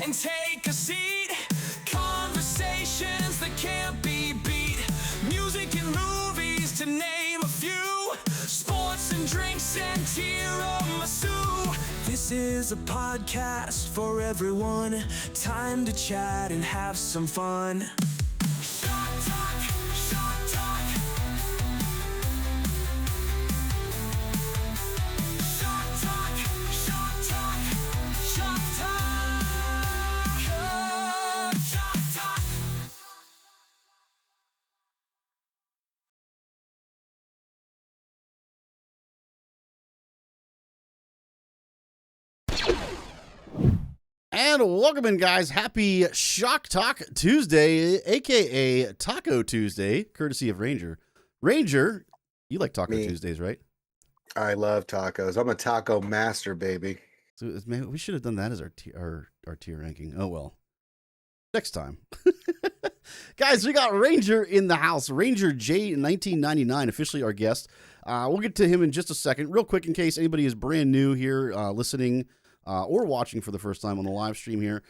and take a seat. Conversations that can't be beat. Music and movies to name a few. Sports and drinks and tiramisu. This is a podcast for everyone. Time to chat and have some fun. Shawk Tawk, Shawk Tawk. Shawk Tawk, Shawk Tawk, Shawk Tawk. Shawk Tawk. And welcome in, guys. Happy Shawk Talk Tuesday, a.k.a. Taco Tuesday, courtesy of Rangerj. Rangerj, you like Taco Tuesdays, right? I love tacos. I'm a taco master, baby. So maybe we should have done that as our tier ranking. Oh, well. Next time. Guys, we got Rangerj in the house. Rangerj1999, officially our guest. We'll get to him in just a second. Real quick, in case anybody is brand new here listening or watching for the first time on the live stream here.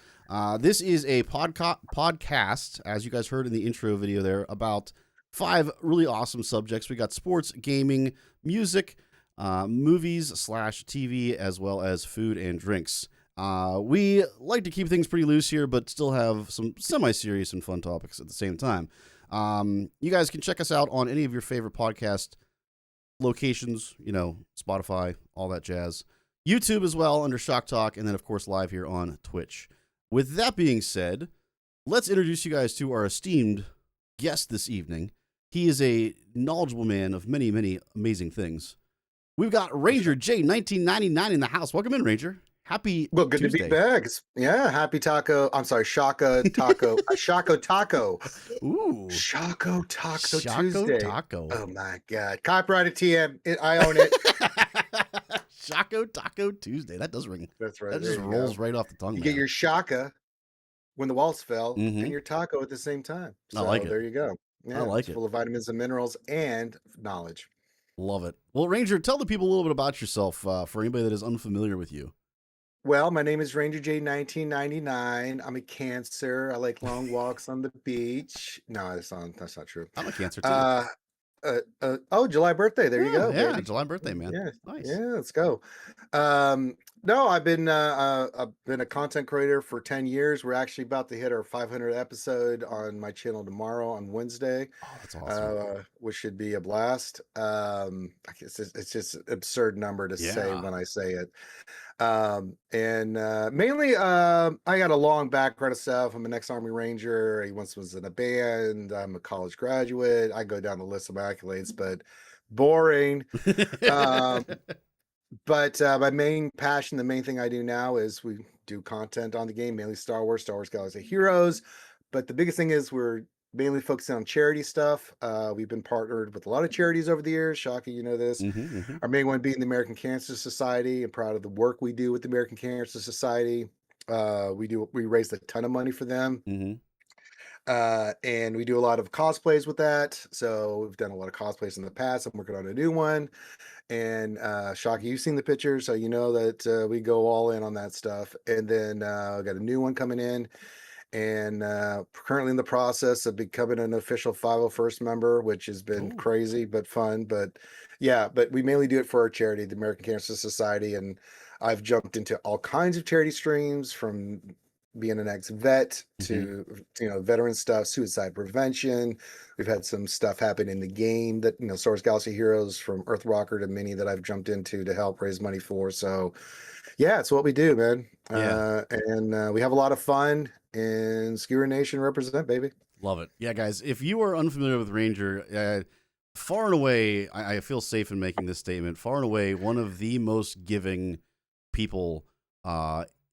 This is a podcast, as you guys heard in the intro video there, about 5 really awesome subjects. We got sports, gaming, music, movies / TV, as well as food and drinks. We like to keep things pretty loose here, but still have some semi-serious and fun topics at the same time. You guys can check us out on any of your favorite podcast locations, Spotify, all that jazz. YouTube as well under Shawk Tawk, and then, of course, live here on Twitch. With that being said, let's introduce you guys to our esteemed guest this evening. He is a knowledgeable man of many, many amazing things. We've got Rangerj1999 in the house. Welcome in, Rangerj. Happy good Tuesday. to be back. Yeah, happy taco. I'm sorry, Shaka Taco. Shako Taco. Ooh. Shako Taco Shako Tuesday. Taco. Oh, my God. Copyrighted TM. I own it. Shako Taco Tuesday. That does ring. That's right. That just rolls right off the tongue. You get your shaka when the walls fell Mhm. and your taco at the same time. So I like it. there you go. Yeah, I like it's it. full of vitamins and minerals and knowledge. Love it. Well, Rangerj, tell the people a little bit about yourself for anybody that is unfamiliar with you. Well, my name is Rangerj1999. I'm a Cancer. I like long walks on the beach. No, that's not true. I'm a Cancer, too. July birthday. There you go. Yeah, baby. July birthday, man. Yeah, Nice. yeah, let's go. No, I've been a content creator for 10 years. We're actually about to hit our 500th episode on my channel tomorrow on Wednesday. Oh, that's awesome. Which should be a blast. I guess it's just an absurd number to say Yeah. when I say it. Mainly, I got a long background of stuff. I'm an ex-Army Ranger. I once was in a band. I'm a college graduate. I go down the list of my accolades, but boring. But my main passion, the main thing I do now is we do content on the game, mainly Star Wars Galaxy of Heroes. But the biggest thing is we're mainly focusing on charity stuff. We've been partnered with a lot of charities over the years. Shaka, you know this. Our main one being the American Cancer Society. I'm proud of the work we do with the American Cancer Society. We raised a ton of money for them. And we do a lot of cosplays with that. So we've done a lot of cosplays in the past. I'm working on a new one. And Shaka, you've seen the pictures, so you know that we go all in on that stuff. And then I got a new one coming in, and currently in the process of becoming an official 501st member, which has been crazy but fun. But yeah, but we mainly do it for our charity, the American Cancer Society. And I've jumped into all kinds of charity streams, from being an ex-vet to veteran stuff, suicide prevention. We've had some stuff happen in the game that Star Wars Galaxy Heroes, from Earthwalker to many that I've jumped into to help raise money for. So yeah, it's what we do, man. And we have a lot of fun, and Skewer Nation represent, baby. Love it. Yeah, guys, if you are unfamiliar with Rangerj, far and away, I feel safe in making this statement, far and away one of the most giving people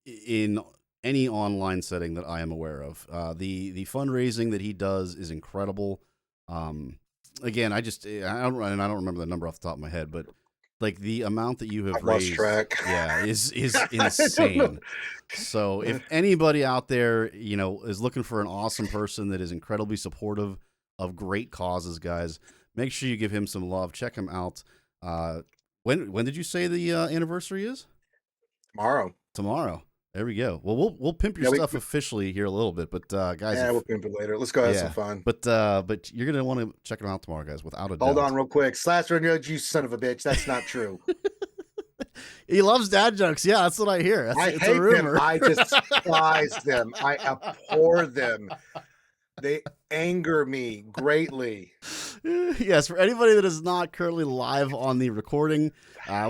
in any online setting that I am aware of. The fundraising that he does is incredible. Again, I don't remember the number off the top of my head, but like the amount that you have raised, yeah, is insane. So if anybody out there, is looking for an awesome person that is incredibly supportive of great causes, guys, make sure you give him some love. Check him out. When did you say the anniversary is? Tomorrow. There we go. Well, we'll pimp your Yeah, stuff officially here a little bit, but guys, we'll pimp it later. Let's go have some yeah, fun. but you're gonna want to check them out tomorrow, guys, without a doubt. Hold on, real quick. Slash Rangerj, you son of a bitch. That's not true. He loves dad jokes. Yeah, that's what I hear. I It's hate a rumor. them. I despise them. I abhor them. They anger me greatly. Yes, for anybody that is not currently live on the recording,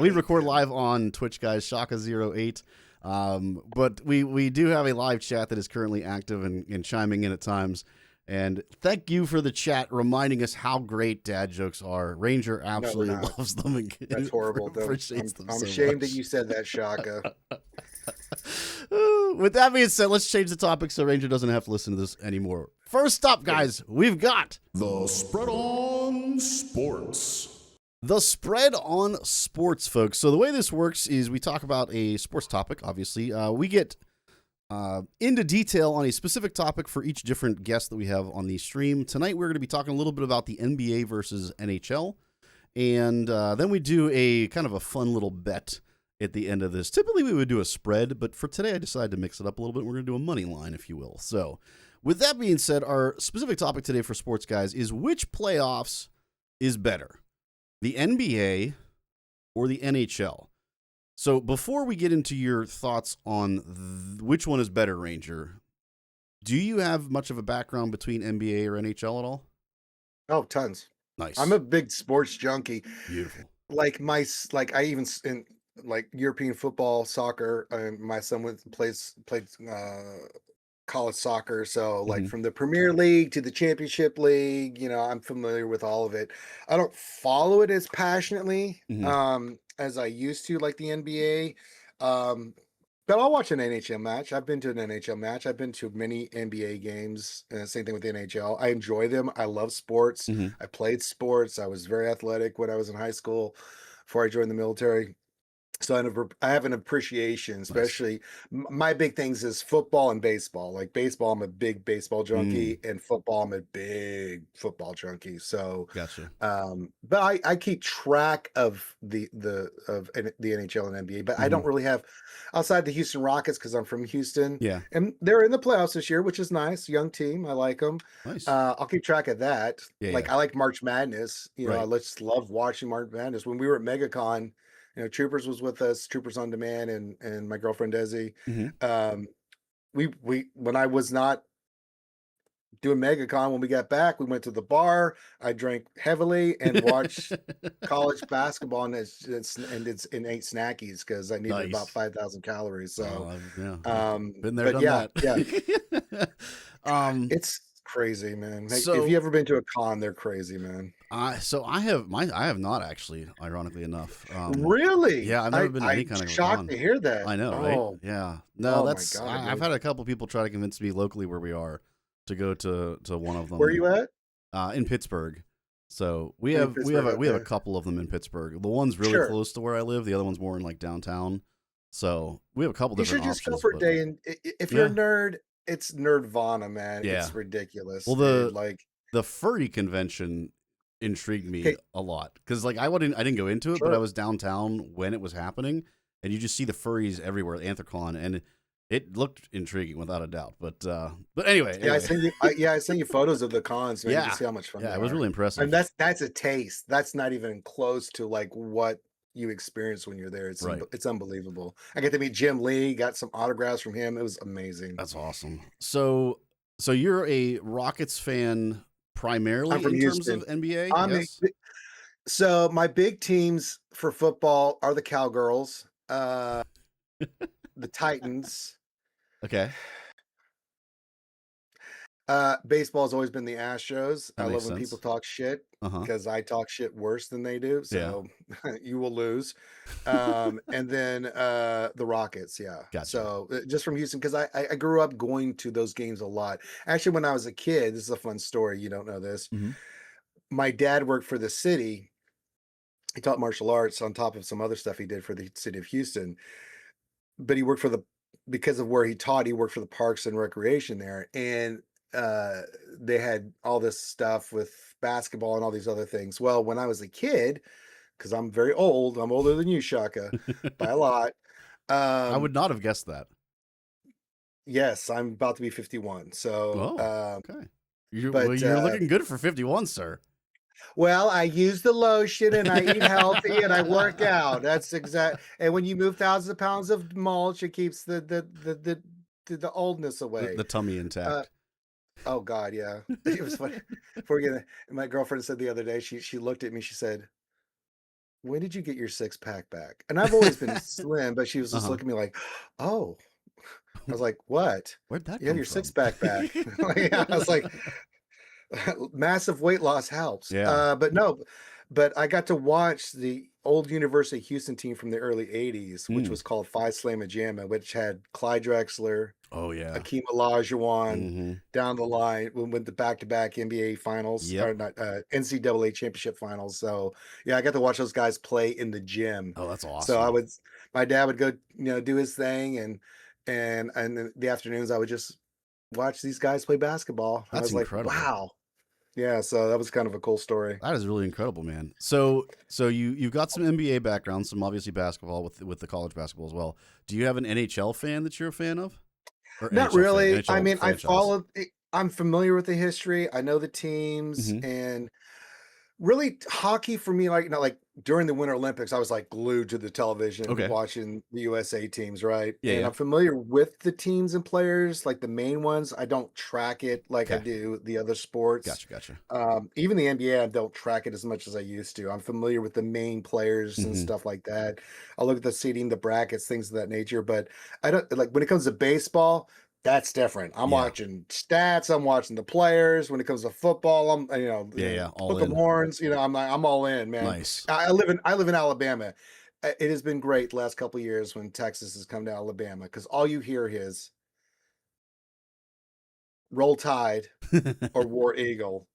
we record live on Twitch, guys, Shaka08. But we do have a live chat that is currently active and chiming in at times. And thank you for the chat reminding us how great dad jokes are. Ranger absolutely loves them. And That's horrible, though. Appreciates them I'm so ashamed much. that you said that, Shaka. With that being said, let's change the topic so Ranger doesn't have to listen to this anymore. First up, guys, we've got The Spread on Sports. The Spread on Sports, folks. So the way this works is we talk about a sports topic, obviously. We get into detail on a specific topic for each different guest that we have on the stream. Tonight, we're going to be talking a little bit about the NBA versus NHL. And then we do a kind of a fun little bet at the end of this. Typically, we would do a spread, but for today, I decided to mix it up a little bit. We're going to do a money line, if you will. So with that being said, our specific topic today for sports, guys, is which playoffs is better, the NBA or the NHL? So before we get into your thoughts on which one is better, Ranger, do you have much of a background between NBA or NHL at all? Oh, tons. Nice. I'm a big sports junkie. Beautiful. Like I even in like European football, soccer. My son played college soccer, so like from the Premier League to the Championship League, I'm familiar with all of it. I don't follow it as passionately as I used to, like the NBA. But I'll watch an NHL match. I've been to an NHL match. I've been to many NBA games. Same thing with the NHL. I enjoy them. I love sports. I played sports. I was very athletic when I was in high school before I joined the military. So I have an appreciation, especially my big things is football and baseball. Like baseball, I'm a big baseball junkie, and football, I'm a big football junkie. So, Gotcha. but I keep track of the NHL and NBA, but I don't really have outside the Houston Rockets because I'm from Houston. Yeah. And they're in the playoffs this year, which is nice. Young team, I like them. Nice. I'll keep track of that. Yeah, I like March Madness. Right. I just love watching March Madness. When we were at MegaCon, Troopers was with us, Troopers on Demand, and my girlfriend Desi. We when I was not doing MegaCon, when we got back, we went to the bar. I drank heavily and watched college basketball, and ate snackies because I needed about 5,000 calories. So, been there, done that. Yeah, it's crazy, man. So, if you ever been to a con, they're crazy, man. So I have not actually, ironically enough. Really? Yeah, I've never been to any kind of con. Shocked to hear that. I know, right? Yeah. No, that's. My God, I've had a couple people try to convince me locally where we are to go to one of them. Where are you at? In Pittsburgh. So we have a couple of them in Pittsburgh. The one's really close to where I live. The other one's more in like downtown. So we have a couple different options. You should just go for a day, and if you're a nerd, it's Nerdvana, man. Yeah. It's ridiculous. Well, the furry convention intrigued me a lot because like I didn't go into it, but I was downtown when it was happening, and you just see the furries everywhere at Anthrocon, and it looked intriguing without a doubt. But anyway, I sent you photos of the cons, man. You can see how much fun. Yeah, it was really impressive. And that's a taste. That's not even close to like what you experience when you're there. It's unbelievable. I get to meet Jim Lee, got some autographs from him. It was amazing. That's awesome. So you're a Rockets fan primarily in Houston. Terms of NBA? Yes? So my big teams for football are the Cowgirls, the Titans. Okay. Baseball has always been the Astros. I love when sense. people talk shit because I talk shit worse than they do. So you will lose. And then the Rockets. Yeah. Gotcha. So just from Houston, because I grew up going to those games a lot. Actually, when I was a kid, this is a fun story. You don't know this. My dad worked for the city. He taught martial arts on top of some other stuff he did for the city of Houston. But he worked because of where he taught, he worked for the Parks and Recreation there. And they had all this stuff with basketball and all these other things. Well, when I was a kid, because I'm very old, I'm older than you, Shaka, by a lot. I would not have guessed that. Yes, I'm about to be 51. So, Oh, okay. but You're looking good for 51, sir. well, I use the lotion and I eat healthy and I work out. That's exact. And when you move thousands of pounds of mulch, it keeps the oldness away. The tummy Uh, intact. oh God, yeah. It was funny. Before we get, my girlfriend said the other day, she looked at me, she said, "When did you get your six pack back?" And I've always been slim, but she was just Uh-huh. looking at me like, "Oh." I was like, "What? Where'd that You have come your six from? pack back?" Yeah, I was like, massive weight loss helps. Yeah. But no, but I got to watch the old University of Houston team from the early 80s, which Mm. was called Phi Slamma Jamma, which had Clyde Drexler, Oh yeah. Akeem Olajuwon Mm-hmm. down the line with the back-to-back NBA finals Yep. or not NCAA championship finals. So yeah, I got to watch those guys play in the gym. Oh, that's So awesome. my dad would go, do his thing, and in the afternoons I would just watch these guys play basketball. And I That's was like, incredible. wow. Yeah, so that was kind of a cool story. That is really incredible, man. So you've got some NBA background, some obviously basketball with the college basketball as well. Do you have an NHL fan that you're a fan of? Or Not NHL fan, really. I NHL mean, franchise. I'm familiar with the history. I know the teams, Mm-hmm. and really hockey for me, like, like during the Winter Olympics, I was like glued to the television Okay. watching the USA teams, right? Yeah, And yeah. I'm familiar with the teams and players, like the main ones. I don't track it like I Okay. do the other sports. Gotcha. Even the NBA, I don't track it as much as I used to. I'm familiar with the main players and Mm-hmm. stuff like that. I look at the seating, the brackets, things of that nature. But I don't like when it comes to baseball. That's different. I'm Yeah. watching stats. I'm watching the players. When it comes to football, I'm Yeah. All hook 'em in. horns. I'm all in, man. Nice. I live in Alabama. It has been great the last couple of years when Texas has come to Alabama because all you hear is "Roll Tide" or "War Eagle,"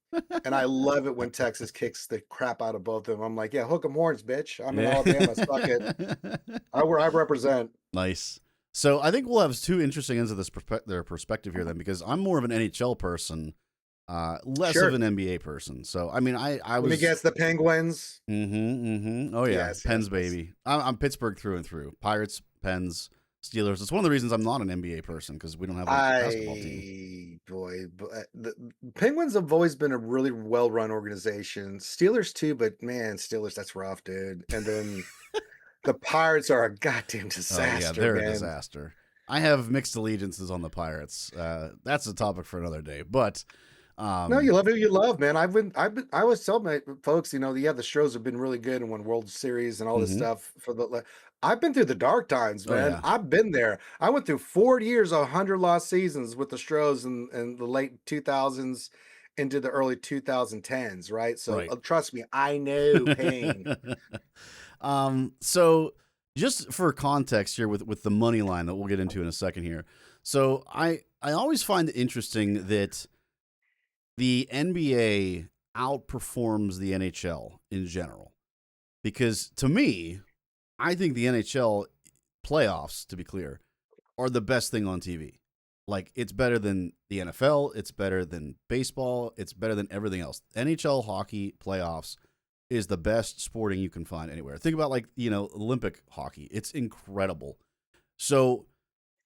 and I love it when Texas kicks the crap out of both of them. I'm like, yeah, hook 'em horns, bitch. I'm in Yeah. Alabama. Suck it. I represent. Nice. So I think we'll have two interesting ends of their perspective here then, because I'm more of an NHL person, less of Sure. an NBA person. So I mean, I Let me was. guess. The Penguins. Oh yeah, Yes, yes, Pens yes. baby. I'm Pittsburgh through and through. Pirates, Pens, Steelers. It's one of the reasons I'm not an NBA person because we don't have a basketball team. The Penguins have always been a really well-run organization. Steelers too, but man, Steelers, that's rough, dude. And then the Pirates are a goddamn Oh yeah, disaster, they're a man. disaster. I have mixed allegiances on the Pirates. That's a topic for another day. But No, um, you love who you love, man. I always tell my folks, yeah, the Stros have been really good and won World Series and all this mhm. stuff I've been through the dark times, Oh man. yeah, I've been there. I went through 4 years of 100 lost seasons with the Stros in the late 2000s into the early 2010s, right? So right. trust me, I know pain. So just for context here with the money line that we'll get into in a second here. So I always find it interesting that the NBA outperforms the NHL in general because to me, I think the NHL playoffs, to be clear, are the best thing on TV. Like it's better than the NFL, it's better than baseball, it's better than everything else. NHL hockey playoffs is the best sporting you can find anywhere. Think about like, Olympic hockey. It's incredible. So,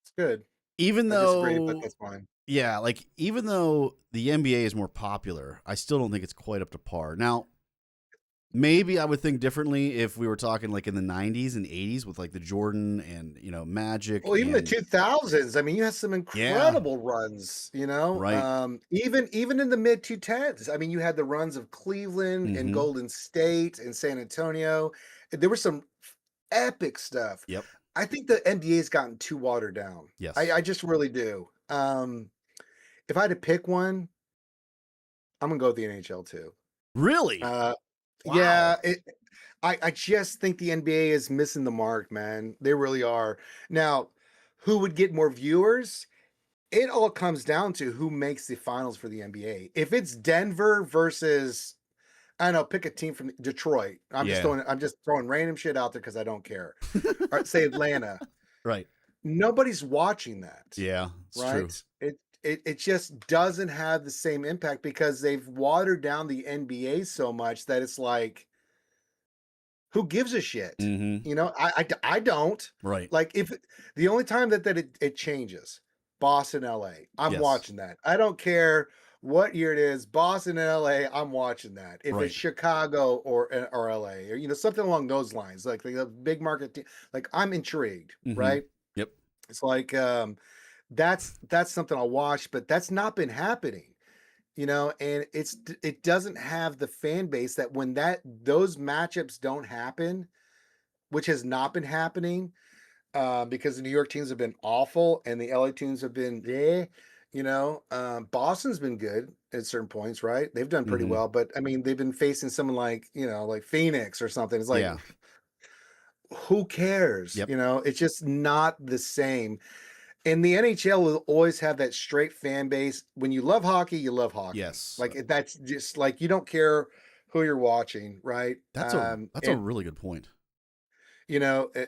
It's good. even I disagree, but though that's fine. yeah, like even though the NBA is more popular, I still don't think it's quite up to par. Now, maybe I would think differently if we were talking like in the 90s and 80s with like the Jordan and, Magic Well, even the and 2000s, I mean, you had some yeah, incredible runs, right. even in the mid 2010s. I mean, you had the runs of Cleveland and Mhm. Golden State and San Antonio. There was some epic stuff. Yep. I think the NBA's gotten too watered down. Yes. I just really do. If I had to pick one, I'm gonna go with the NHL too. Really? Uh, Wow. yeah, I just think the NBA is missing the mark, man. They really are. Now, who would get more viewers? It all comes down to who makes the finals for the NBA. If it's Denver versus, I don't know, pick a team from Detroit. Yeah. I'm just throwing random shit out there because I don't care. Or say Atlanta. Right. Nobody's watching that, Yeah, it's true. right? It just doesn't have the same impact because they've watered down the NBA so much that it's like, who gives a shit? Mhm. I don't. Right. Like if the only time that it changes. Boston, LA. I'm Yes. watching that. I don't care what year it is. Boston and LA, I'm watching that. If Right. it's Chicago or LA or something along those lines, like a big market team, like I'm intrigued, right? Yep. It's like that's something I'll watch, but that's not been happening. And it doesn't have the fan base that when those matchups don't happen, which has not been happening, because the New York teams have been awful and the LA teams have been Boston's been good at certain points, right? They've done pretty well, but I mean, they've been facing someone like, like Phoenix or something. It's like, Yeah. who cares? Yep. It's just not the same. And the NHL will always have that straight fan base. When you love hockey, you love hockey. Yes. Like that's just like you don't care who you're watching, right? That's a really good point. The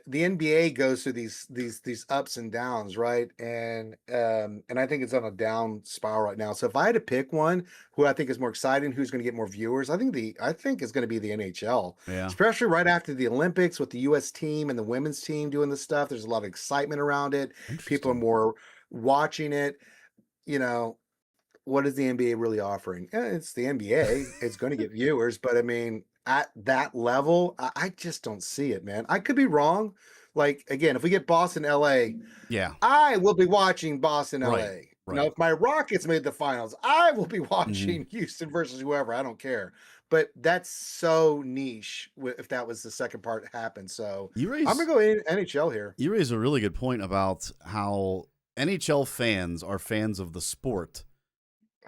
NBA goes through these ups and downs, right? And I think it's on a down spiral right now. So if I had to pick one who I think is more exciting, who's going to get more viewers, I think it's going to be the NHL. Yeah. Especially right after the Olympics with the US team and the women's team doing this stuff. There's a lot of excitement around it. People are more watching it. What is the NBA really offering? It's the NBA. It's going to get viewers, but I mean, at that level, I just don't see it, man. I could be wrong. Like again, if we get Boston, LA, Yeah. I will be watching Boston, LA. Right. If my Rockets made the finals, I will be watching Houston versus whoever. I don't care. But that's so niche if that was the second part happened. So I'm gonna go NHL here. You raise a really good point about how NHL fans are fans of the sport,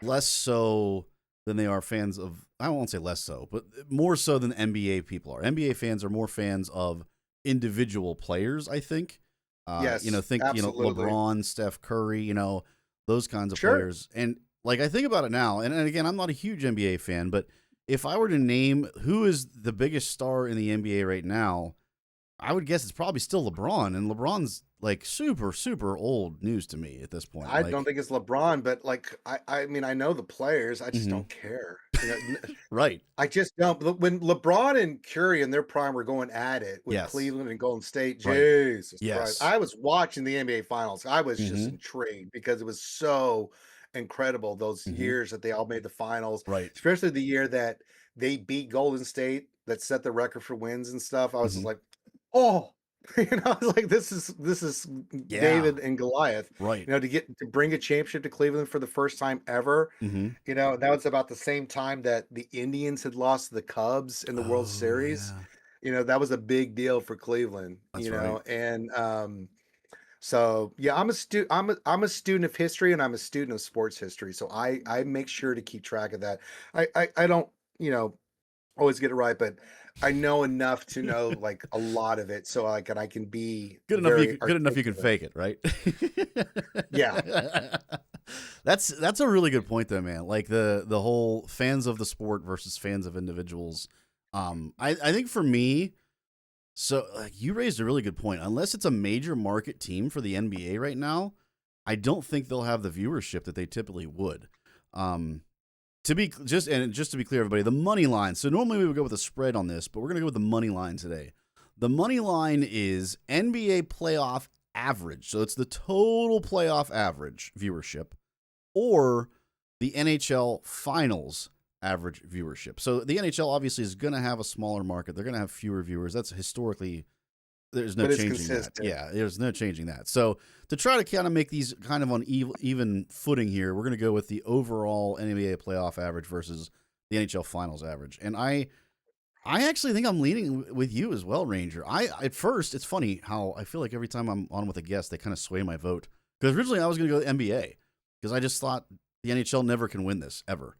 less so than they are fans of, I won't say less so, but more so than NBA people are. NBA fans are more fans of individual players, I think. Yes, think absolutely. LeBron, Steph Curry, those kinds of players. And like I think about it now, and again, I'm not a huge NBA fan, but if I were to name who is the biggest star in the NBA right now, I would guess it's probably still LeBron, and LeBron's like super, super old news to me at this point. I don't think it's LeBron, but like I mean, I know the players. I just don't care. Right. I just don't. When LeBron and Curry in their prime were going at it with Yes. Cleveland and Golden State, Right. Jesus Yes. Christ. I was watching the NBA Finals. I was just intrigued because it was so incredible those years that they all made the finals. Right. Especially the year that they beat Golden State, that set the record for wins and stuff. I was just like, oh, I was like, this is David and Goliath, Right. to bring a championship to Cleveland for the first time ever. That was about the same time that the Indians had lost to the Cubs in the World Series. Yeah. That was a big deal for Cleveland. That's right. And so yeah, I'm a student of history and I'm a student of sports history. So I make sure to keep track of that. I don't always get it right, but I know enough to know like a lot of it, so I can be good enough. You can fake it, right? Yeah, that's a really good point, though, man. Like the whole fans of the sport versus fans of individuals. I think for me, so like you raised a really good point. Unless it's a major market team for the NBA right now, I don't think they'll have the viewership that they typically would. To be just to be clear, everybody, the money line. So normally we would go with a spread on this, but we're gonna go with the money line today. The money line is NBA playoff average, so it's the total playoff average viewership, or the NHL finals average viewership. So the NHL obviously is gonna have a smaller market. They're gonna have fewer viewers. That's historically. There's no changing that. Yeah, there's no changing that. So to try to kind of make these kind of on even footing here, we're going to go with the overall NBA playoff average versus the NHL finals average. And I actually think I'm leaning with you as well, Ranger. At first, it's funny how I feel like every time I'm on with a guest, they kind of sway my vote. Because originally I was going to go NBA because I just thought the NHL never can win this ever.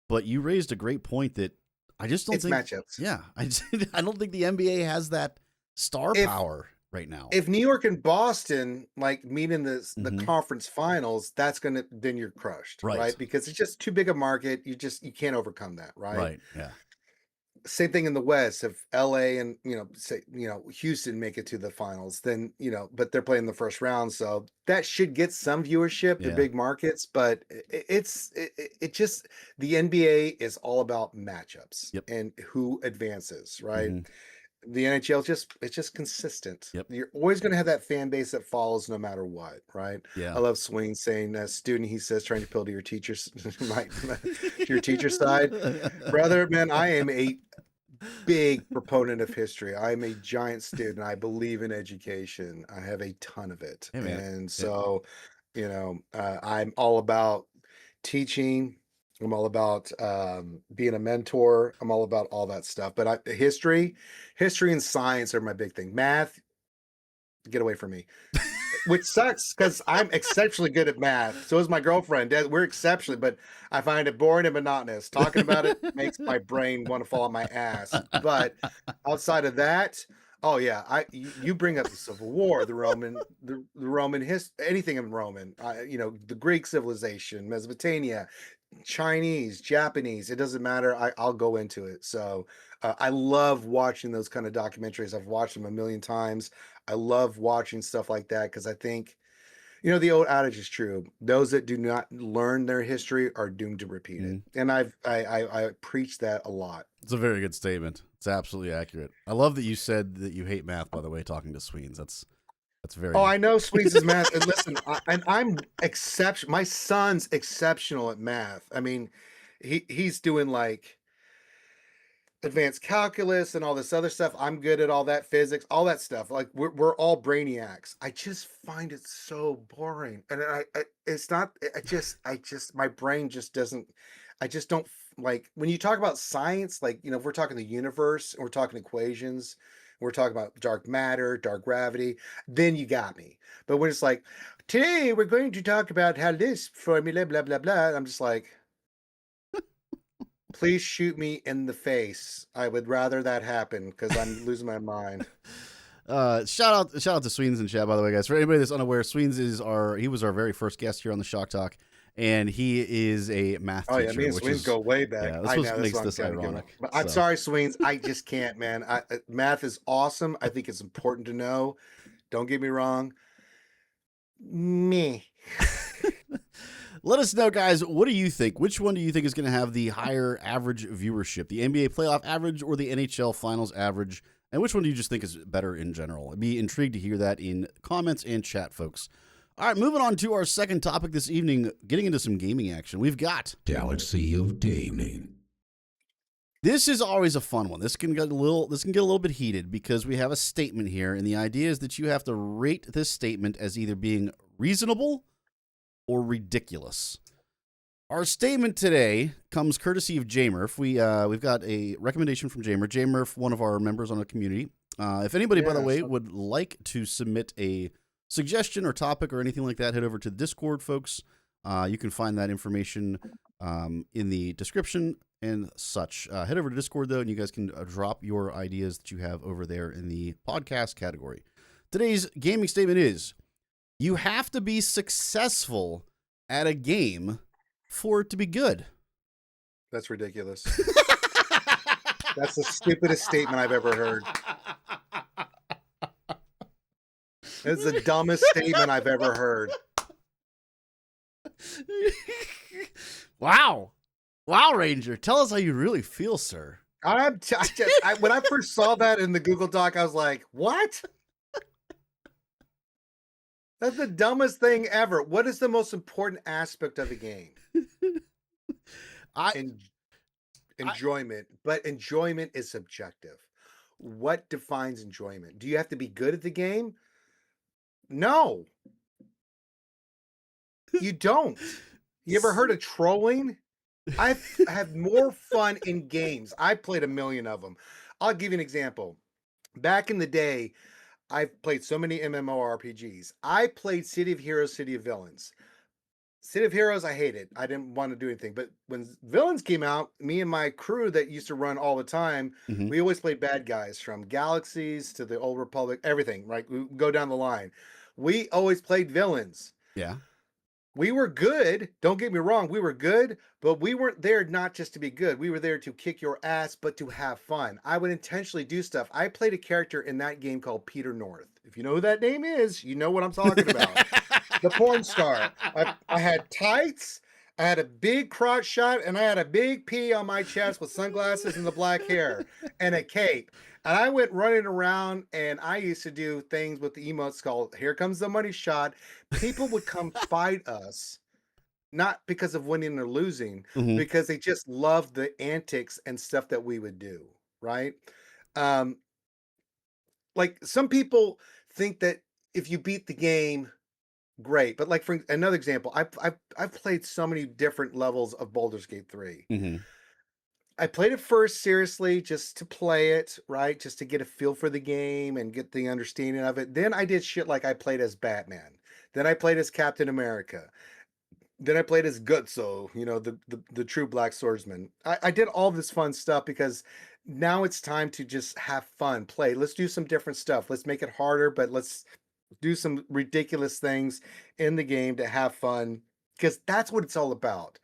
But you raised a great point that I just don't think matchups. Yeah, I don't think the NBA has that star power right now. If New York and Boston like meet in the conference finals, then you're crushed, right? Because it's just too big a market. You can't overcome that, right? Right. Yeah. Same thing in the West. If LA and Houston make it to the finals, then but they're playing the first round, so that should get some viewership. The big markets, but it just the NBA is all about matchups and who advances, right? the NHL it's just consistent. Yep. You're always going to have that fan base that follows no matter what, right? Yeah. I love Swing saying, student, he says, trying to appeal to your teacher's your teacher's side. Brother, man, I am a big proponent of history. I'm a giant student. I believe in education. I have a ton of it. Hey, man. And so, I'm all about teaching. I'm all about being a mentor. I'm all about all that stuff. But history and science are my big thing. Math, get away from me. Which sucks because I'm exceptionally good at math. So is my girlfriend. We're exceptionally, but I find it boring and monotonous. Talking about it makes my brain want to fall on my ass. But outside of that, oh yeah, you bring up the Civil War, the Roman anything in Roman, the Greek civilization, Mesopotamia, Chinese, Japanese, it doesn't matter. I'll go into it. So I love watching those kind of documentaries. I've watched them a million times. I love watching stuff like that because I think, the old adage is true. Those that do not learn their history are doomed to repeat it. And I preach that a lot. It's a very good statement. It's absolutely accurate. I love that you said that you hate math, by the way, talking to Sweens. That's very. Oh, I know Sweens' math. And listen, I'm exceptional. My son's exceptional at math. I mean, he's doing like advanced calculus and all this other stuff. I'm good at all that, physics, all that stuff. Like we're all brainiacs. I just find it so boring, and it's not. I just my brain just doesn't. I just don't like when you talk about science. Like if we're talking the universe, and we're talking equations, we're talking about dark matter, dark gravity, then you got me. But when it's like today we're going to talk about how this formula, blah blah blah, I'm just like. Please shoot me in the face. I would rather that happen because I'm losing my mind. Shout out to Sweens in chat, by the way, guys. For anybody that's unaware, Sweens he was our very first guest here on the Shawk Talk, and he is a math teacher. Oh yeah, me and Sweens go way back. Yeah, that's what makes this ironic. But I'm sorry, Sweens. I just can't, man. Math is awesome. I think it's important to know. Don't get me wrong. Me. Let us know, guys. What do you think? Which one do you think is going to have the higher average viewership? The NBA playoff average or the NHL finals average? And which one do you just think is better in general? I'd be intrigued to hear that in comments and chat, folks. All right, moving on to our second topic this evening, getting into some gaming action. We've got Galaxy of Gaming. This is always a fun one. This can get a little bit heated because we have a statement here, and the idea is that you have to rate this statement as either being reasonable or ridiculous. Our statement today comes courtesy of J-Murph. We've got a recommendation from J-Murph. J-Murph, one of our members on the community. If anybody, by the way, would like to submit a suggestion or topic or anything like that, head over to the Discord, folks. You can find that information in the description and such. Head over to Discord, though, and you guys can drop your ideas that you have over there in the podcast category. Today's gaming statement is, you have to be successful at a game for it to be good. That's ridiculous. That's the stupidest statement I've ever heard. It's the dumbest statement I've ever heard. Wow, Ranger. Tell us how you really feel, sir. When I first saw that in the Google Doc, I was like, what? That's the dumbest thing ever. What is the most important aspect of a game? Enjoyment. But enjoyment is subjective. What defines enjoyment? Do you have to be good at the game? No. You don't. You ever heard of trolling? I've had more fun in games. I played a million of them. I'll give you an example. Back in the day, I've played so many MMORPGs. I played City of Heroes, City of Villains. City of Heroes, I hated. I didn't want to do anything. But when Villains came out, me and my crew that used to run all the time, we always played bad guys, from Galaxies to the Old Republic, everything, right? We go down the line. We always played villains. Yeah. We were good. Don't get me wrong. We were good, but we weren't there not just to be good. We were there to kick your ass, but to have fun. I would intentionally do stuff. I played a character in that game called Peter North. If you know who that name is, you know what I'm talking about. The porn star. I had tights. I had a big crotch shot, and I had a big P on my chest with sunglasses and the black hair and a cape. And I went running around, and I used to do things with the emotes called "Here Comes the Money Shot." People would come fight us, not because of winning or losing, Mhm. because they just loved the antics and stuff that we would do, right? Um, like some people think that if you beat the game, great. But like for another example, I've played so many different levels of Baldur's Gate 3. Mhm. I played it first seriously just to play it, right? Just to get a feel for the game and get the understanding of it. Then I did shit like I played as Batman. Then I played as Captain America. Then I played as Gutso, the true black swordsman. I did all this fun stuff because now it's time to just have fun, play. Let's do some different stuff. Let's make it harder, but let's do some ridiculous things in the game to have fun because that's what it's all about.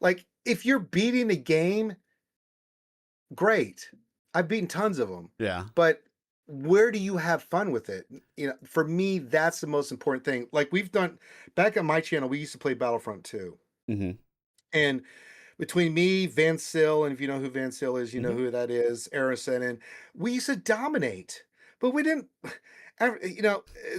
Like if you're beating a game, great. I've beaten tons of them, Yeah. but where do you have fun with it? For me, that's the most important thing. Like we've done back on my channel, we used to play Battlefront 2. Mhm. And between me, Van Sill, and if you know who Van Sill is, you know Mhm. who that is, Arison, and we used to dominate, but we didn't. At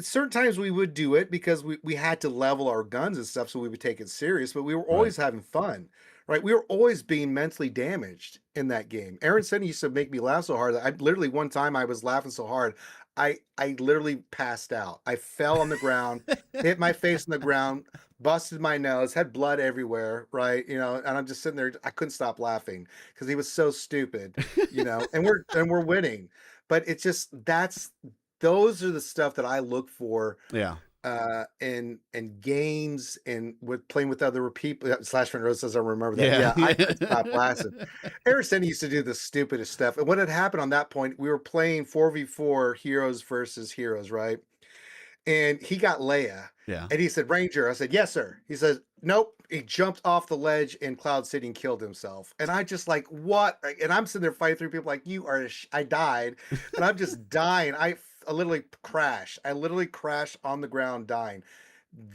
certain times we would do it because we had to level our guns and stuff, so we would take it serious. But we were Right. always having fun, right? We were always being mentally damaged in that game. Aaron said he used to make me laugh so hard that I literally one time I was laughing so hard, I literally passed out. I fell on the ground, hit my face on the ground, busted my nose, had blood everywhere, right? And I'm just sitting there, I couldn't stop laughing because he was so stupid, and we're winning. But it's just those are the stuff that I look for Yeah. in games and with playing with other people. Slash Friend Rose says I remember that. Yeah. Yeah, I couldn't stop laughing. Arison used to do the stupidest stuff. And what had happened on that point, we were playing 4v4 heroes versus heroes, right? And he got Leia. Yeah. And he said, Ranger. I said, yes, sir. He says, nope. He jumped off the ledge in Cloud City and killed himself. And I just like, what? And I'm sitting there fighting through people like, I died. And I'm just dying. I literally crash. I literally crash on the ground dying.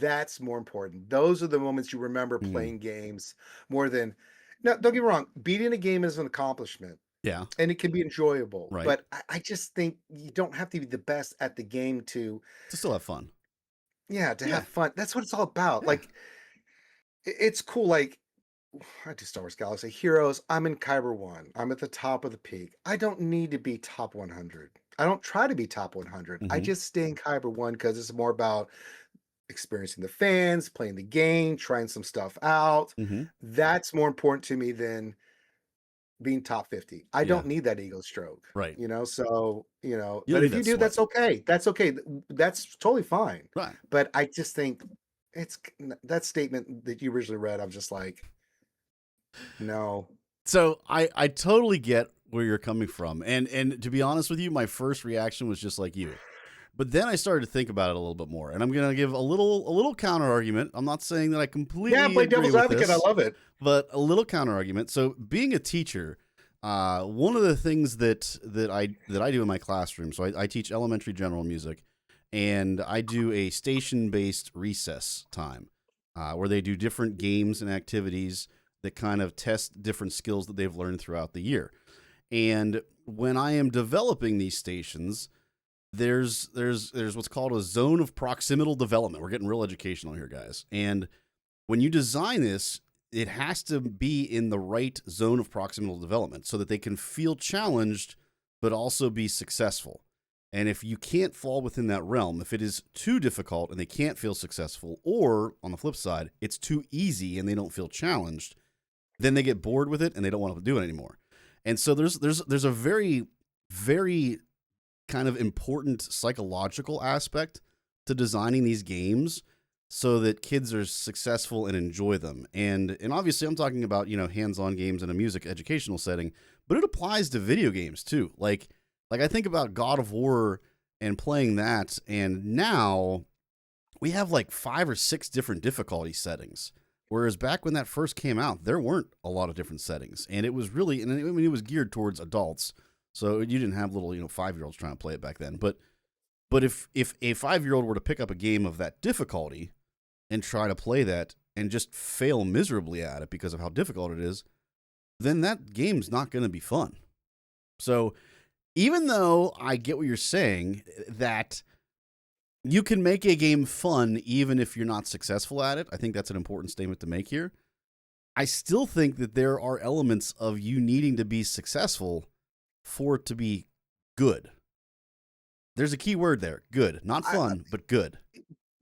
That's more important. Those are the moments you remember Mhm. playing games more than, no, don't get me wrong. Beating a game is an accomplishment Yeah. and it can be enjoyable. Right. But I just think you don't have to be the best at the game to To still have fun. yeah, to Yeah. have fun. That's what it's all about. Yeah. Like, it's cool. Like, I do Star Wars Galaxy Heroes. I'm in Kyber 1. I'm at the top of the peak. I don't need to be top 100. I don't try to be top 100. I Mhm. just stay in Kyber 1 because it's more about experiencing the fans, playing the game, trying some stuff out. Mhm. That's more important to me than being top 50. I Yeah. don't need that ego stroke, Right. so, You don't but need if you that do, sweat. that's okay. That's okay. That's totally fine. Right. But I just think it's that statement that you originally read. I'm just like, no. So I totally get where you're coming from. And to be honest with you, my first reaction was just like you. But then I started to think about it a little bit more. And I'm gonna give a little counter argument. I'm not saying that I Yeah, completely play agree devil's with advocate. I this, love it. but a little counter argument. So being a teacher, one of the things that I do in my classroom, so I teach elementary general music, and I do a station-based recess time where they do different games and activities that kind of test different skills that they've learned throughout the year. And when I am developing these stations, there's what's called a zone of proximal development. We're getting real educational here, guys. And when you design this, it has to be in the right zone of proximal development so that they can feel challenged but also be successful. And if you can't fall within that realm, if it is too difficult and they can't feel successful, or on the flip side, it's too easy and they don't feel challenged, then they get bored with it and they don't want to do it anymore. And so there's a very, very kind of important psychological aspect to designing these games so that kids are successful and enjoy them. And obviously I'm talking about, hands-on games in a music educational setting, but it applies to video games too. Like I think about God of War and playing that, and now we have like 5 or 6 different difficulty settings. Whereas back when that first came out, there weren't a lot of different settings. And it was really, and I mean, it was geared towards adults. So you didn't have little, 5-year-olds trying to play it back then. But if a 5-year-old were to pick up a game of that difficulty and try to play that and just fail miserably at it because of how difficult it is, then that game's not going to be fun. So even though I get what you're saying, that you can make a game fun even if you're not successful at it. I think that's an important statement to make here. I still think that there are elements of you needing to be successful for it to be good. There's a key word there. Good. Not fun, but good.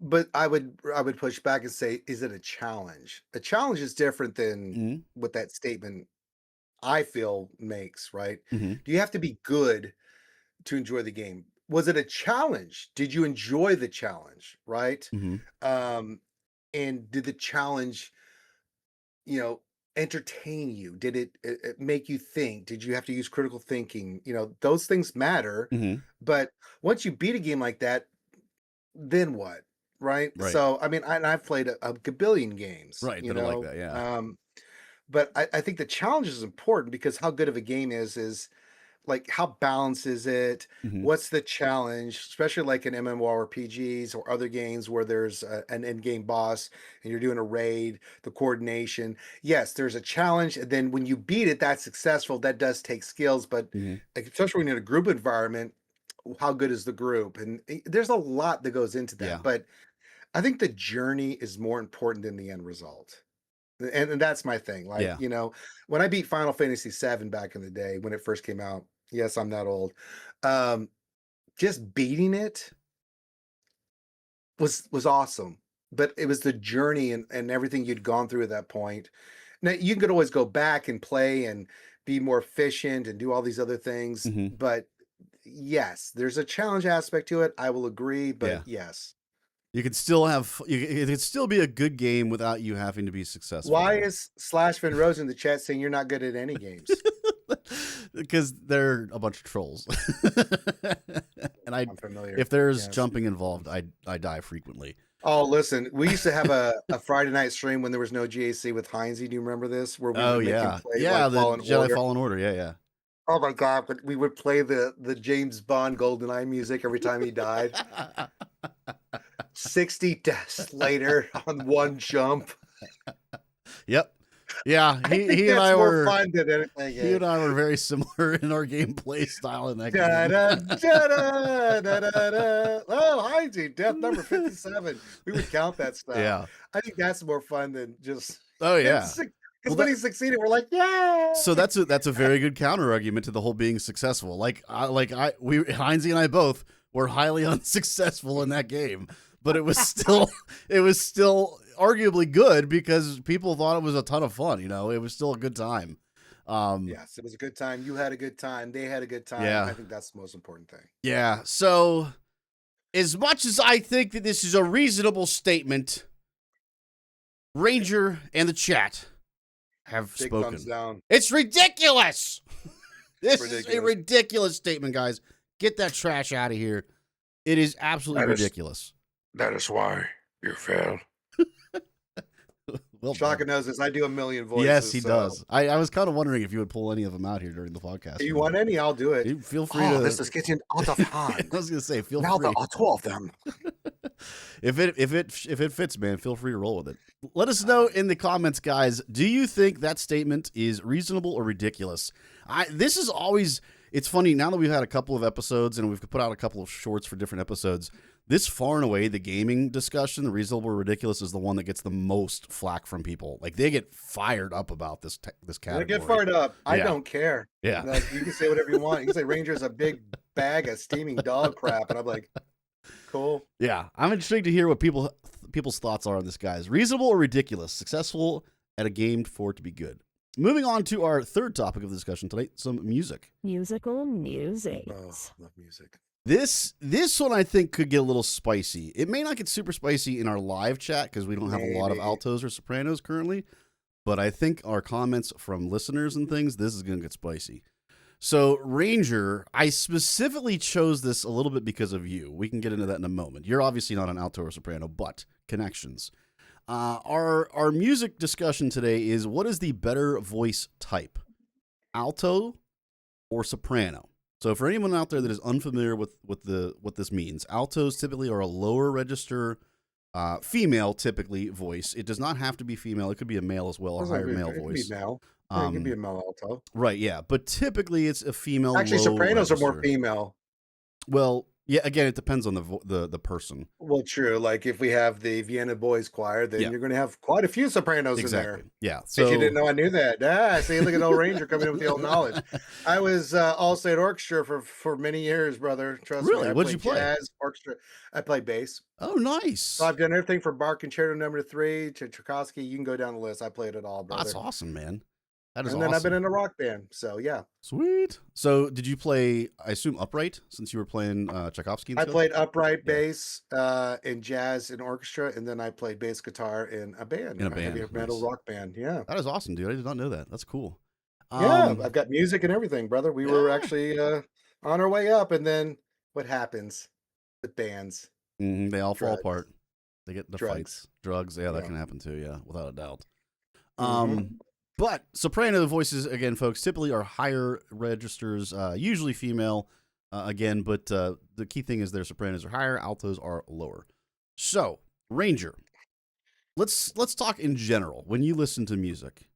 But I would push back and say, is it a challenge? A challenge is different than what that statement I feel makes, right? Mm-hmm. Do you have to be good to enjoy the game? Was it a challenge? Did you enjoy the challenge, right? Mm-hmm. And did the challenge, entertain you? Did it make you think? Did you have to use critical thinking? Those things matter. Mm-hmm. But once you beat a game like that, then what? Right. Right. So, I mean, I've played a gabillion games, Right. That are like that. Yeah. But I think the challenge is important because how good of a game is like how balanced is it? Mm-hmm. What's the challenge? Especially like in MMORPGs or other games where there's an end game boss and you're doing a raid, the coordination. Yes, there's a challenge, and then when you beat it, that's successful. That does take skills, but like, especially when you're in a group environment, how good is the group? And there's a lot that goes into that. Yeah. But I think the journey is more important than the end result. And that's my thing. Like, Yeah. When I beat Final Fantasy VII back in the day when it first came out, yes, I'm that old. Just beating it was awesome. But it was the journey and everything you'd gone through at that point. Now you could always go back and play and be more efficient and do all these other things. Mm-hmm. But yes, there's a challenge aspect to it. I will agree, but yes. You could still it could still be a good game without you having to be successful. Why is Van Rose in the chat saying you're not good at any games? Because they're a bunch of trolls. And I'm familiar. if there's jumping involved, I die frequently. Oh, listen, we used to have a Friday night stream when there was no GAC with Heinze. Do you remember this? Where we would make him play the Jedi Fallen Order. Yeah. Oh my God, but we would play the James Bond GoldenEye music every time he died. 60 deaths later on one jump. Yep. Yeah, he and I were fun than anything. He and I were very similar in our gameplay style in that game. Oh, Heinze, death number 57. We would count that stuff. Yeah. I think that's more fun than just. Oh yeah. Because when he succeeded, we're like, yeah. So that's a very good counter argument to the whole being successful. Heinze and I both were highly unsuccessful in that game, but it was still arguably good because people thought it was a ton of fun. It was still a good time. Yes, it was a good time. You had a good time. They had a good time. Yeah. I think that's the most important thing. Yeah. So as much as I think that this is a reasonable statement, Ranger and the chat have Big spoken. thumbs down. It's ridiculous. This is a ridiculous statement, guys. Get that trash out of here. It is absolutely ridiculous. That is why you failed. Well, Shawk knows this. I do a million voices. Yes, he does. I was kind of wondering if you would pull any of them out here during the podcast. If you want any, I'll do it. You feel free to. This is getting out of hand. I was going to say, feel now free. Now there are 2 of them. If it fits, man, feel free to roll with it. Let us know in the comments, guys. Do you think that statement is reasonable or ridiculous? This is always. It's funny now that we've had a couple of episodes and we've put out a couple of shorts for different episodes. This far and away, the gaming discussion, the reasonable or ridiculous, is the one that gets the most flack from people. Like they get fired up about this category. They get fired up. I don't care. Yeah, like, you can say whatever you want. You can say Ranger's a big bag of steaming dog crap, and I'm like, cool. Yeah, I'm intrigued to hear what people's thoughts are on this, guys. Reasonable or ridiculous? Successful at a game for it to be good. Moving on to our third topic of the discussion tonight, some music. Musical music. Oh, love music. This one I think could get a little spicy. It may not get super spicy in our live chat because we don't have a lot of altos or sopranos currently, but I think our comments from listeners and things, this is going to get spicy. So Ranger, I specifically chose this a little bit because of you. We can get into that in a moment. You're obviously not an alto or soprano, but connections. Our music discussion today is what is the better voice type, alto or soprano? So for anyone out there that is unfamiliar with what this means, altos typically are a lower register female typically voice. It does not have to be female. It could be a male as well, a higher male It could voice. be male. Yeah, it could be a male alto. Right, yeah. But typically it's a female Actually, low sopranos are more register. female. Well, yeah, again, it depends on the person. Well, true. Like if we have the Vienna Boys Choir, then Yeah. you're going to have quite a few sopranos in there. Exactly. Yeah. But So you didn't know I knew that. Ah, see, look at old Ranger coming in with the old knowledge. I was all state orchestra for many years, brother. Trust Really? me. I What'd you played play? jazz, orchestra. I played bass. Oh, nice. So I've done everything from Bach Concerto No. 3 to Tchaikovsky. You can go down the list. I played it all, brother. That's awesome, man. That is And then awesome. I've been in a rock band. So yeah, Sweet. So did you play, I assume, upright since you were playing Tchaikovsky and I stuff? played upright Yeah. bass in jazz and orchestra, and then I played bass guitar in a band, In a band, heavy metal nice. rock band. Yeah. That is awesome, dude. I did not know that. That's cool. Yeah, I've got music and everything, brother. We were Yeah. actually on our way up, and then what happens? The bands, They all fall Drugs. apart. They get into Drugs. fights. Drugs. Yeah, that Yeah. can happen too. Yeah, without a doubt. Mhm. But soprano voices, again, folks, typically are higher registers, usually female, again, but the key thing is their sopranos are higher, altos are lower. So, Ranger, let's talk in general. When you listen to music,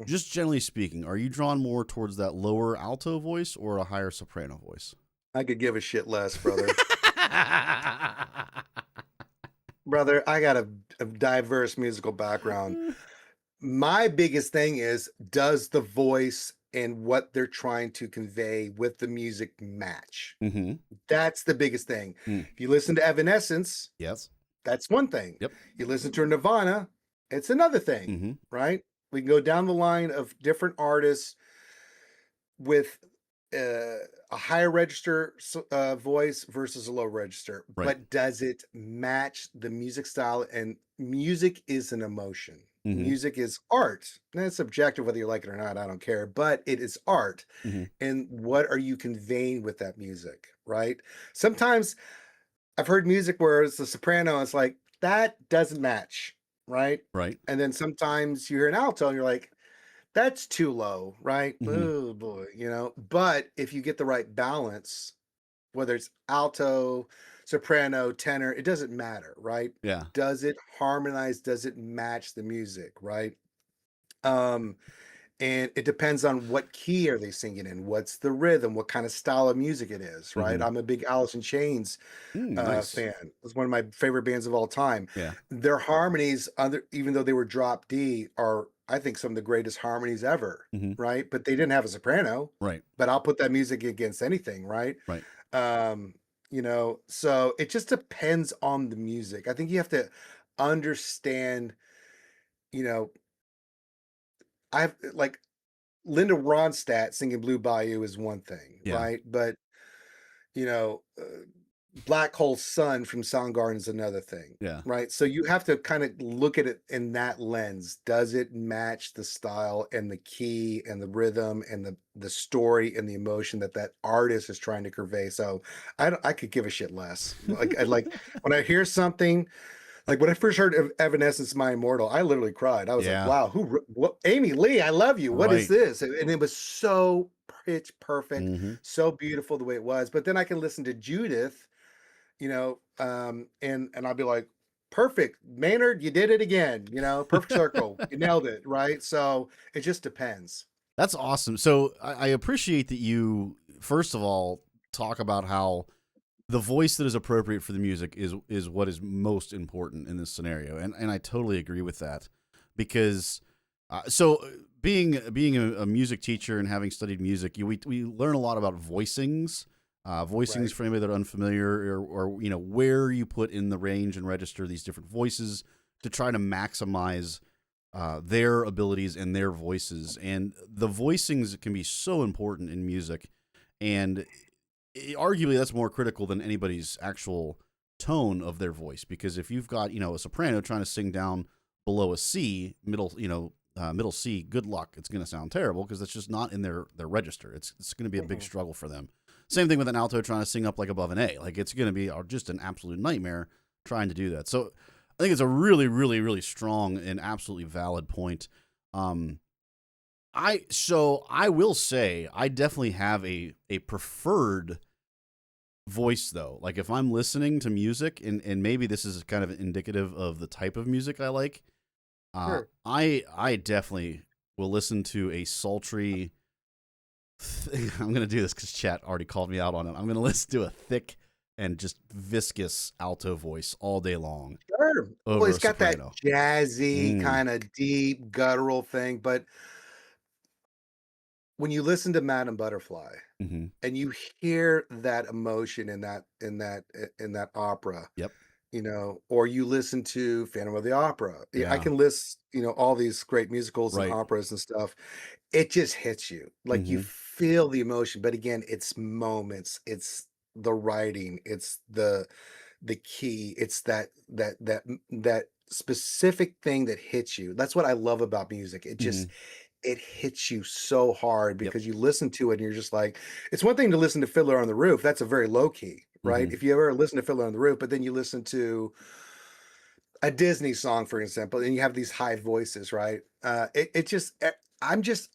just generally speaking, are you drawn more towards that lower alto voice or a higher soprano voice? I could give a shit less, brother. Brother, I got a diverse musical background. My biggest thing is, does the voice and what they're trying to convey with the music match? Mm-hmm. That's the biggest thing. Mm. If you listen to Evanescence, Yes. that's one thing. Yep. You listen to Nirvana, it's another thing, Mm-hmm. right? We can go down the line of different artists with a higher register voice versus a low register. Right. But does it match the music style? And music is an emotion. Mhm. Music is art. And it's subjective whether you like it or not. I don't care. But it is art. Mhm. And what are you conveying with that music, right? Sometimes I've heard music where it's a soprano. It's like, that doesn't match, right? Right. And then sometimes you hear an alto and you're like, that's too low, right? Mhm. Oh boy, But if you get the right balance, whether it's alto, soprano, tenor, it doesn't matter, right? Yeah. Does it harmonize? Does it match the music, right? And it depends on what key are they singing in, what's the rhythm, what kind of style of music it is, right? Mhm. I'm a big Alice in Chains Nice. fan. It's one of my favorite bands of all time. Yeah. Their harmonies, even though they were drop D, are, I think, some of the greatest harmonies ever, Mhm. right? But they didn't have a soprano. Right. But I'll put that music against anything, right? Right. So it just depends on the music. I think you have to understand, I've like Linda Ronstadt singing Blue Bayou is one thing, Yeah. right? But you know, uh, Black Hole Sun from Soundgarden is another thing, Yeah. right? So you have to kind of look at it in that lens. Does it match the style and the key and the rhythm and the story and the emotion that that artist is trying to convey? So I could give a shit less. Like when I hear something. Like when I first heard of Evanescence, My Immortal, I literally cried. I was Yeah. like, wow, what, Amy Lee, I love you. What is Right. this? And it was so pitch perfect, Mhm. so beautiful the way it was. But then I can listen to Judith, and I'll be like, perfect. Maynard, you did it again. Perfect circle. You nailed it, right? So it just depends. That's awesome. So I appreciate that you, first of all, talk about how the voice that is appropriate for the music is what is most important in this scenario, and I totally agree with that, because being a music teacher and having studied music, we learn a lot about voicings. Voicings, Right. for anybody that are unfamiliar, or where you put in the range and register these different voices to try to maximize their abilities and their voices. And the voicings can be so important in music, and arguably that's more critical than anybody's actual tone of their voice, because if you've got a soprano trying to sing down below a C, middle C, good luck. It's going to sound terrible because it's just not in their register. It's going to be a big struggle for them. Same thing with an alto trying to sing up like above an A. Like, it's going to be just an absolute nightmare trying to do that. So I think it's a really, really, really strong and absolutely valid point. I will say I definitely have a preferred voice though. Like if I'm listening to music, and maybe this is kind of indicative of the type of music I like. Sure. I definitely will listen to a sultry. I'm gonna do this because chat already called me out on it. I'm gonna listen to a thick and just viscous alto voice all day long. Sure. Well, Over it's a got that soprano. jazzy Mm. kind of deep guttural thing, but when you listen to Madame Butterfly Mm-hmm. and you hear that emotion in that opera, Yep. you know, or you listen to Phantom of the Opera. I Yeah. can list, you know, all these great musicals and Right. operas and stuff. It just hits you. Like you Mm-hmm. feel the emotion, but again, it's moments, it's the writing, it's the key, it's that specific thing that hits you. That's what I love about music. It Mm-hmm. just it hits you so hard Yep. because you listen to it and you're just like, it's one thing to listen to Fiddler on the Roof. That's a very low key, right? Mm-hmm. If you ever listen to Fiddler on the Roof, but then you listen to a Disney song, for example, and you have these high voices, right? It just,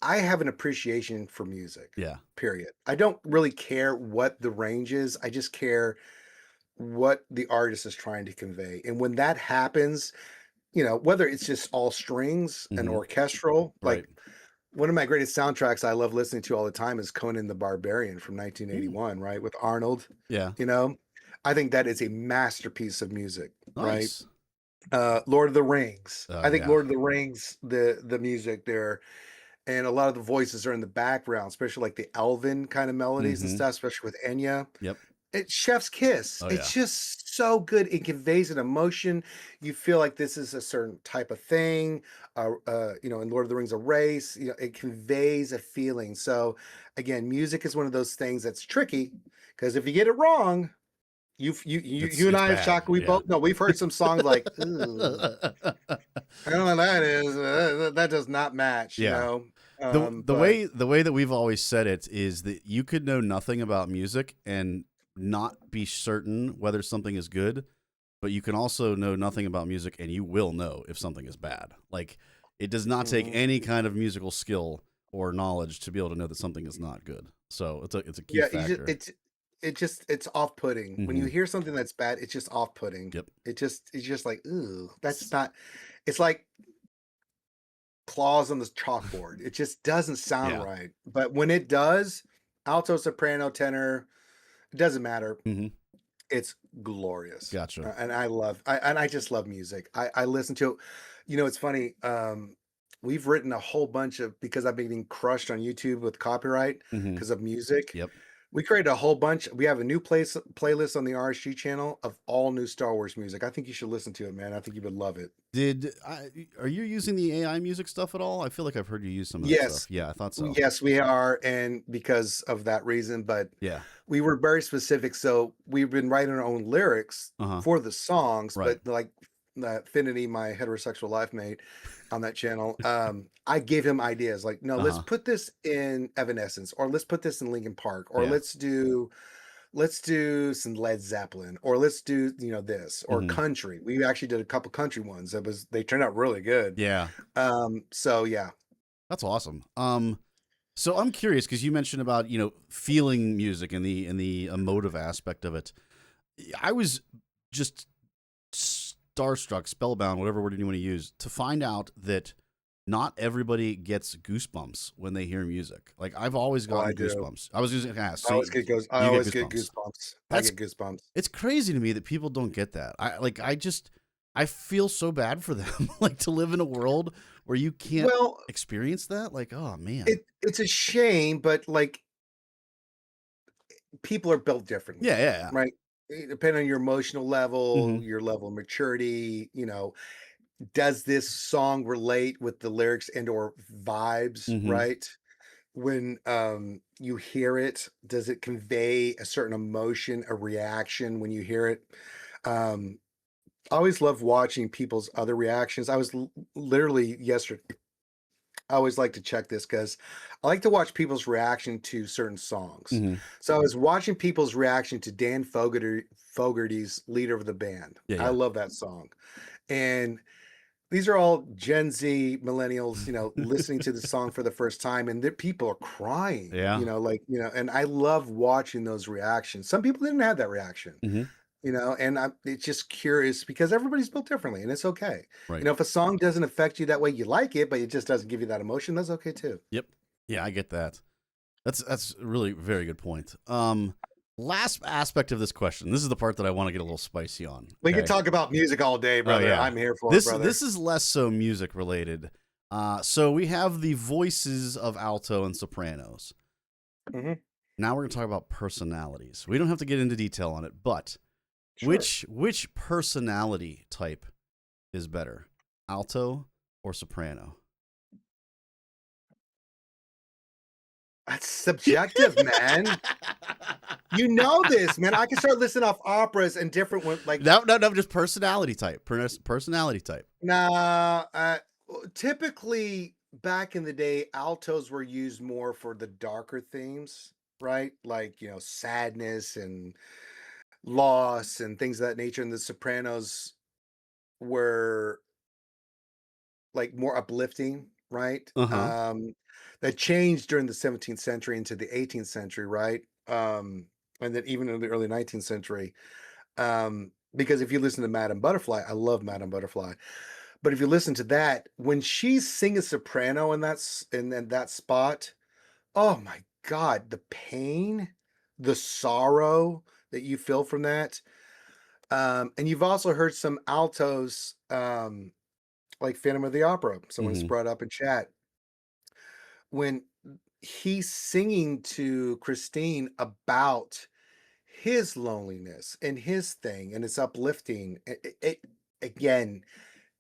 I have an appreciation for music, Yeah. period. I don't really care what the range is. I just care what the artist is trying to convey. And when that happens, you know, whether it's just all strings and Mm-hmm. orchestral, Right. like one of my greatest soundtracks I love listening to all the time is Conan the Barbarian from 1981, right? With Arnold, Yeah. you know, I think that is a masterpiece of music, right? Nice. Lord of the Rings. Oh I think yeah. Lord of the Rings, the music there, and a lot of the voices are in the background, especially like the Elven kind of melodies and Mm-hmm. stuff, especially with Enya. Yep. It's Chef's Kiss. Oh yeah. It's just so good. It conveys an emotion. You feel like this is a certain type of thing. You know, in Lord of the Rings, a race. You know, it conveys a feeling. So, again, music is one of those things that's tricky because if you get it wrong, you and It's I have bad. shocked. We Yeah. both know we've heard some songs like, ooh, I don't know what that is. That does not match. You Yeah. know. The But way that we've always said it is that you could know nothing about music and not be certain whether something is good, but you can also know nothing about music and you will know if something is bad. Like it does not take mhm. any kind of musical skill or knowledge to be able to know that something is not good. So it's a key Yeah, you just factor. it's off-putting. When you Mm-hmm. hear something that's bad, it's just off-putting. Yep. It's just like, ooh, that's not it's like claws on the chalkboard. It just doesn't sound Yeah. right. But when it does, alto, soprano, tenor, it doesn't matter. Mm-hmm. It's glorious. Gotcha. And I just love music. I listen to, you know, it's funny. We've written a whole bunch of because I've been getting crushed on YouTube with copyright Mm-hmm. because of music. Yep. We created a whole bunch. We have a new playlist on the RSG channel of all new Star Wars music. I think you should listen to it, man. I think you would love it. Are you using the AI music stuff at all? I feel like I've heard you use some of that stuff. Yes, Yeah, I thought so. yes, we are, and because of that reason, but Yeah. we were very specific. So we've been writing our own lyrics Uh-huh. for the songs, Right. but like Affinity, my heterosexual life mate on that channel, I gave him ideas like, no, let's Uh-huh. put this in Evanescence, or let's put this in Linkin Park, or Yeah. let's do some Led Zeppelin, or let's do, you know, this or Mhm. country. We actually did a couple country ones. They turned out really good. Yeah. So yeah. That's awesome. So I'm curious because you mentioned about, feeling music and the emotive aspect of it. I was just starstruck, spellbound, whatever word you want to use, to find out that not everybody gets goosebumps when they hear music. Like I've always Oh, I gotten do. goosebumps. I was using I always get I you get always get goosebumps. goosebumps. I That's get goosebumps. It's crazy to me that people don't get that. I feel so bad for them. Like to live in a world where you can't Well, experience that. Like, oh man. it's a shame, but like people are built differently, Yeah, yeah, right? Depending on your emotional yeah. level, your level of maturity, you know, does this song relate with the lyrics and or vibes, Mm-hmm. right? When you hear it, does it convey a certain emotion, a reaction when you hear it? Um, I always love watching people's other reactions. I was literally yesterday. I always like to check this because I like to watch people's reaction to certain songs. Mm-hmm. So I was watching people's reaction to Dan Fogarty's "Leader of the Band." Yeah, I yeah. love that song, and these are all Gen Z millennials, listening to the song for the first time, and people are crying. Yeah. And I love watching those reactions. Some people didn't have that reaction. Hmm. And it's just curious because everybody's built differently, and it's okay. Right. If a song doesn't affect you that way, you like it, but it just doesn't give you that emotion, that's okay too. Yep. Yeah, I get that. That's really very good point. Last aspect of this question. This is the part that I want to get a little spicy on. We okay? can talk about music all day, brother. yeah. I'm here for this. it, brother. This is less so music related. So we have the voices of alto and sopranos. Mhm. Now we're going to talk about personalities. We don't have to get into detail on it, but Sure. which personality type is better, alto or soprano? That's subjective, man. You know this, man. I can start listing off operas and different ones. Like No, just personality type. Personality type. Nah, typically back in the day, altos were used more for the darker themes, right? Like, sadness and loss and things of that nature. And the sopranos were like more uplifting, right? Uh-huh. That changed during the 17th century into the 18th century, right? And then even in the early 19th century. Because if you listen to Madame Butterfly, I love Madame Butterfly. But if you listen to that, when she's singing soprano in that spot, oh my God, the pain, the sorrow that you feel from that. And you've also heard some altos, like Phantom of the Opera. Someone's Mhm. brought up in chat. When he's singing to Christine about his loneliness and his thing, and it's uplifting. Again,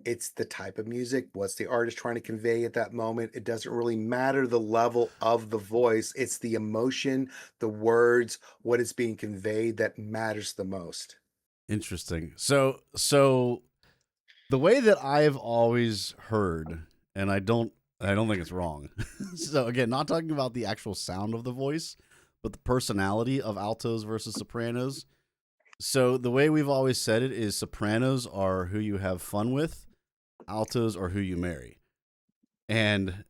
it's the type of music. What's the artist trying to convey at that moment? It doesn't really matter the level of the voice. It's the emotion, the words, what is being conveyed that matters the most. Interesting. So the way that I've always heard, and I don't think it's wrong. So again, not talking about the actual sound of the voice, but the personality of altos versus sopranos. So the way we've always said it is sopranos are who you have fun with, altos are who you marry. And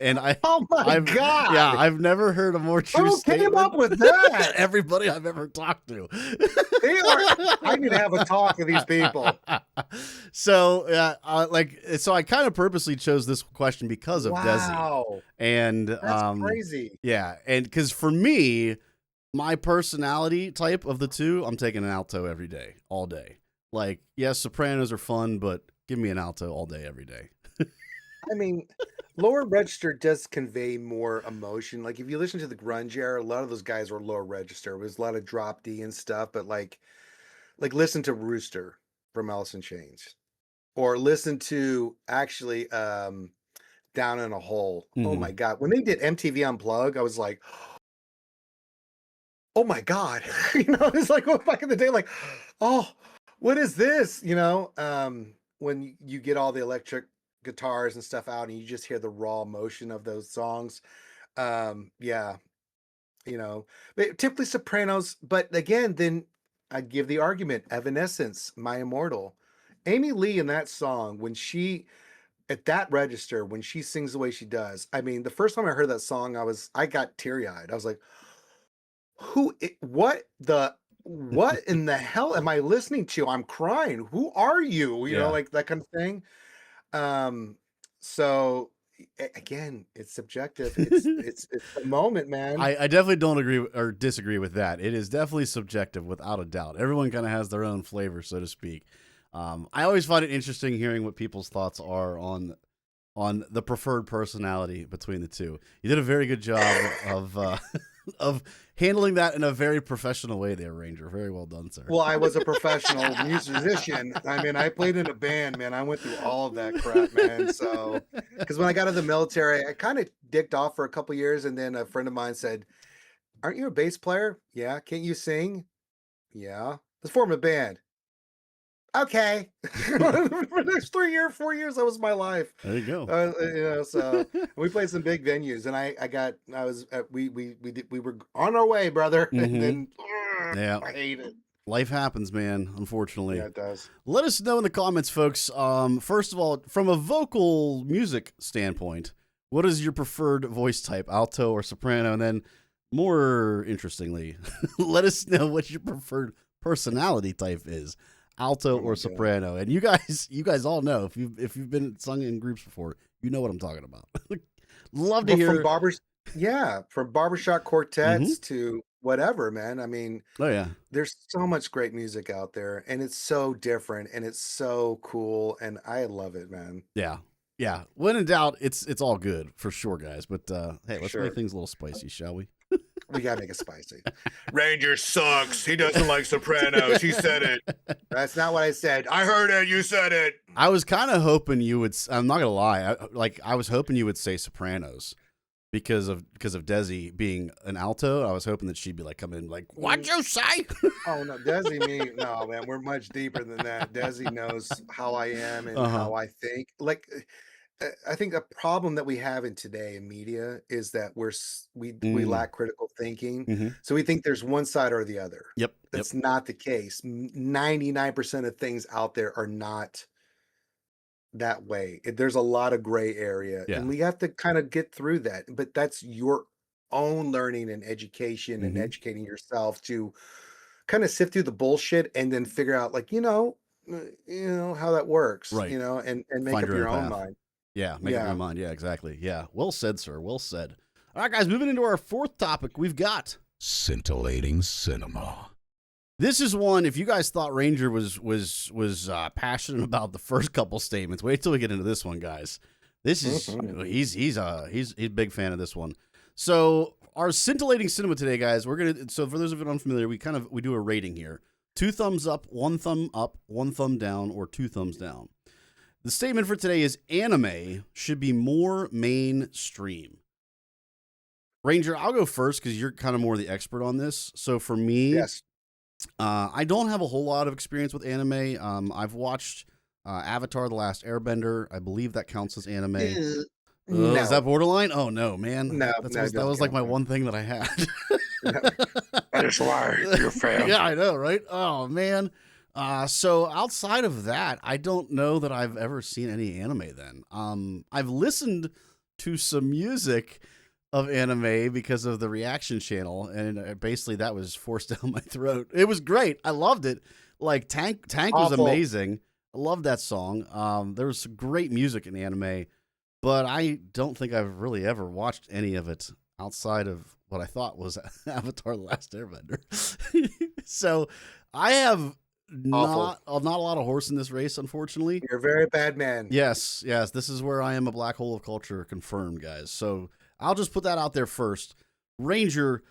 Oh my God. I've never heard a more true Who statement. came up with that? Everybody I've ever talked to. I need to have a talk with these people. So I kind of purposely chose this question because of Desi. Wow. And That's crazy. Yeah, and because for me, my personality type of the two, I'm taking an alto every day, all day. Like, yes, sopranos are fun, but give me an alto all day, every day. I mean, lower register does convey more emotion. Like if you listen to the grunge era, a lot of those guys were lower register. There was a lot of drop D and stuff, but like listen to Rooster from Alice in Chains, or listen to actually Down in a Hole. Oh Mhm. my God, when they did MTV Unplugged, I was like, oh my God, it's like back in the day, like, oh, what is this? When you get all the electric guitars and stuff out and you just hear the raw emotion of those songs. Yeah, but typically sopranos, but again, then I give the argument, Evanescence, My Immortal. Amy Lee in that song, when she at that register, when she sings the way she does, I mean, the first time I heard that song, I got teary-eyed. I was like, what in the hell am I listening to? I'm crying. Who are you? Yeah. Like that kind of thing. So again, it's subjective. It's a moment, man. I definitely don't agree or disagree with that. It is definitely subjective, without a doubt. Everyone kind of has their own flavor, so to speak. I always find it interesting hearing what people's thoughts are on the preferred personality between the two. You did a very good job of handling that in a very professional way there, Ranger. Very well done, sir. Well, I was a professional musician. I mean, I played in a band, man. I went through all of that crap, man. So, because when I got out of the military, I kind of dicked off for a couple years, and then a friend of mine said, "Aren't you a bass player? Yeah. Can't you sing? Yeah. Let's form a band." Okay. For the next 4 years, that was my life. There you go. So we played some big venues, and we were on our way, brother. And then Yeah. I hate it. Life happens, man, unfortunately. Yeah, it does. Let us know in the comments, folks. First of all, from a vocal music standpoint, what is your preferred voice type, alto or soprano? And then, more interestingly, let us know what your preferred personality type is, alto or soprano. And you guys all know if you've been sung in groups before, you know what I'm talking about. Love to hear from barbershop quartets to whatever, man. I mean, Oh yeah, there's so much great music out there, and it's so different, and it's so cool, and I love it, man. yeah. When in doubt, it's all good for sure, guys. But hey, let's Sure. make things a little spicy, shall we? We gotta make it spicy. Ranger sucks. He doesn't like sopranos. He said it. That's not what I said. I heard it. You said it. I was kind of hoping you would. I'm not gonna lie. I was hoping you would say Sopranos because of Desi being an alto. I was hoping that she'd be like coming in like, "What'd you say?" Oh no, Desi, no, man. We're much deeper than that. Desi knows how I am and how I think. Like, I think a problem that we have in today in media is that we lack critical thinking. Mhm. So we think there's one side or the other. Yep. That's not the case. 99% of things out there are not that way. There's a lot of gray area, Yeah. and we have to kind of get through that. But that's your own learning and education and Mhm. educating yourself to kind of sift through the bullshit and then figure out, like, how that works, Right. and make Find up your your own own path. mind. Yeah. Make up Yeah. your mind. Yeah. Exactly. Yeah. Well said, sir. Well said. All right, guys. Moving into our fourth topic, we've got Scintillating cinema. this is one. If you guys thought Ranger was passionate about the first couple statements, wait till we get into this one, guys. This is he's a big fan of this one. So our scintillating cinema today, guys. So for those of you unfamiliar, we do a rating here: 2 thumbs up, 1 thumb down, or 2 thumbs down. The statement for today is anime should be more mainstream. Ranger, I'll go first because you're kind of more the expert on this. So for me, Yes. I don't have a whole lot of experience with anime. I've watched Avatar: The Last Airbender. I believe that counts as anime. Is No. that borderline? Oh no, man. No, that it was doesn't like my count, man. one thing that I had. That is why you're a fan. Yeah, I know, right? Oh man. So outside of that, I don't know that I've ever seen any anime. Then, I've listened to some music of anime because of the reaction channel, and basically that was forced down my throat. It was great. I loved it. Like Tank was Awful. amazing. I love that song. There was some great music in anime, but I don't think I've really ever watched any of it outside of what I thought was Avatar: The Last Airbender. So I have not a lot of horse in this race, unfortunately. You're a very bad man. Yes. This is where I am a black hole of culture, confirmed, guys. So I'll just put that out there first. Ranger,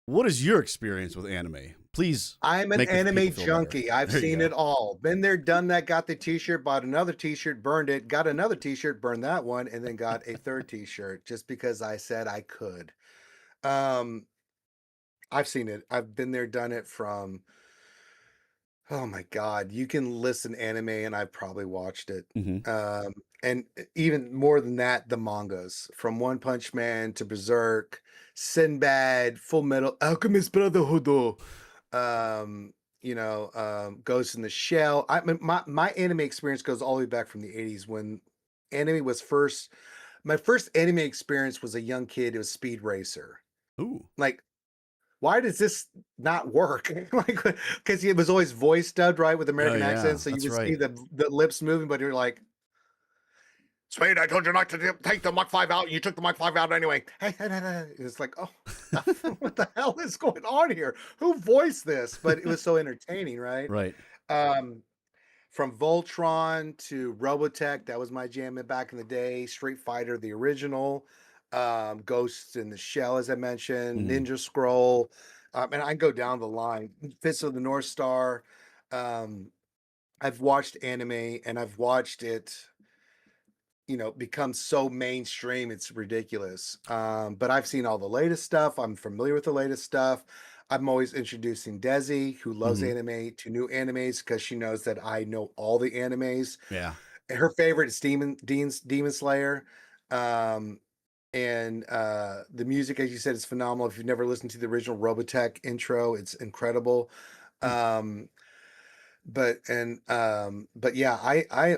what is your experience with anime? Please. I'm an make the anime people feel better. junkie. I've There you seen go. it all. Been there, done that, got the t-shirt, bought another t-shirt, burned it, got another t-shirt, burned that one, and then got a third t-shirt just because I said I could. I've seen it. I've been there, done it from, oh my God, you can listen anime and I've probably watched it. Mhm. And even more than that, the mangas from One Punch Man to Berserk, Sinbad, Full Metal Alchemist Brotherhood, Ghost in the Shell. I mean, my anime experience goes all the way back from the 80s when anime was first. My first anime experience was a young kid. It was Speed Racer. Ooh. Like, why does this not work? Like, because it was always voice dubbed, right, with American yeah, accents, so you that's would see right. the lips moving, but you're like, Speed, I told you not to take the Mach 5 out, and you took the Mach 5 out anyway. It's like, oh, what the hell is going on here? Who voiced this? But it was so entertaining, right? Right. From Voltron to Robotech, that was my jam back in the day. Street Fighter, the original. Ghosts in the Shell, as I mentioned. Mhm. Ninja Scroll. And I go down the line. Fist of the North Star. I've watched anime, and I've watched it become so mainstream, it's ridiculous. But I've seen all the latest stuff. I'm familiar with the latest stuff. I'm always introducing Desi, who loves Mhm. anime, to new animes because she knows that I know all the animes. Yeah. Her favorite is Demon Slayer. And the music, as you said, is phenomenal. If you've never listened to the original Robotech intro, it's incredible. Um, but yeah,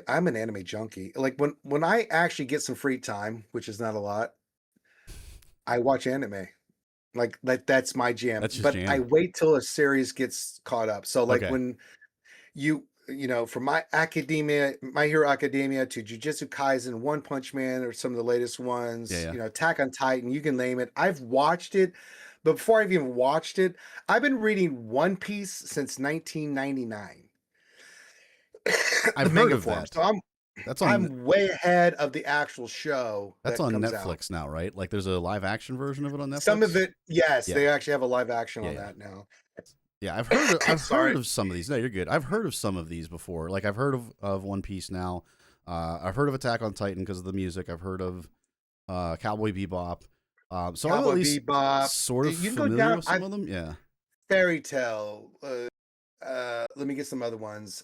I'm an anime junkie. Like when I actually get some free time, which is not a lot, I watch anime. Like that's my jam. That's just But I jam. wait till a series gets caught up. So like Okay. when from My Hero Academia to Jujutsu Kaisen, One Punch Man, or some of the latest ones, Yeah, yeah. Attack on Titan, you can name it. I've watched it, but before I've even watched it, I've been reading One Piece since 1999. The I've heard manga of form. that. So That's on I'm way ahead of the actual show that's that on comes out. Netflix now, right? Like there's a live action version of it on Netflix. Some of it, yes, Yeah. they actually have a live action Yeah, on yeah. that now. Yeah, I've heard Sorry. of some of these. No, you're good. I've heard of some of these before. Like I've heard of One Piece now. I've heard of Attack on Titan because of the music. I've heard of Cowboy Bebop. So I'm at Cowboy least Bebop. sort of You can go familiar down. with some of them. Yeah. Fairy Tale. Let me get some other ones.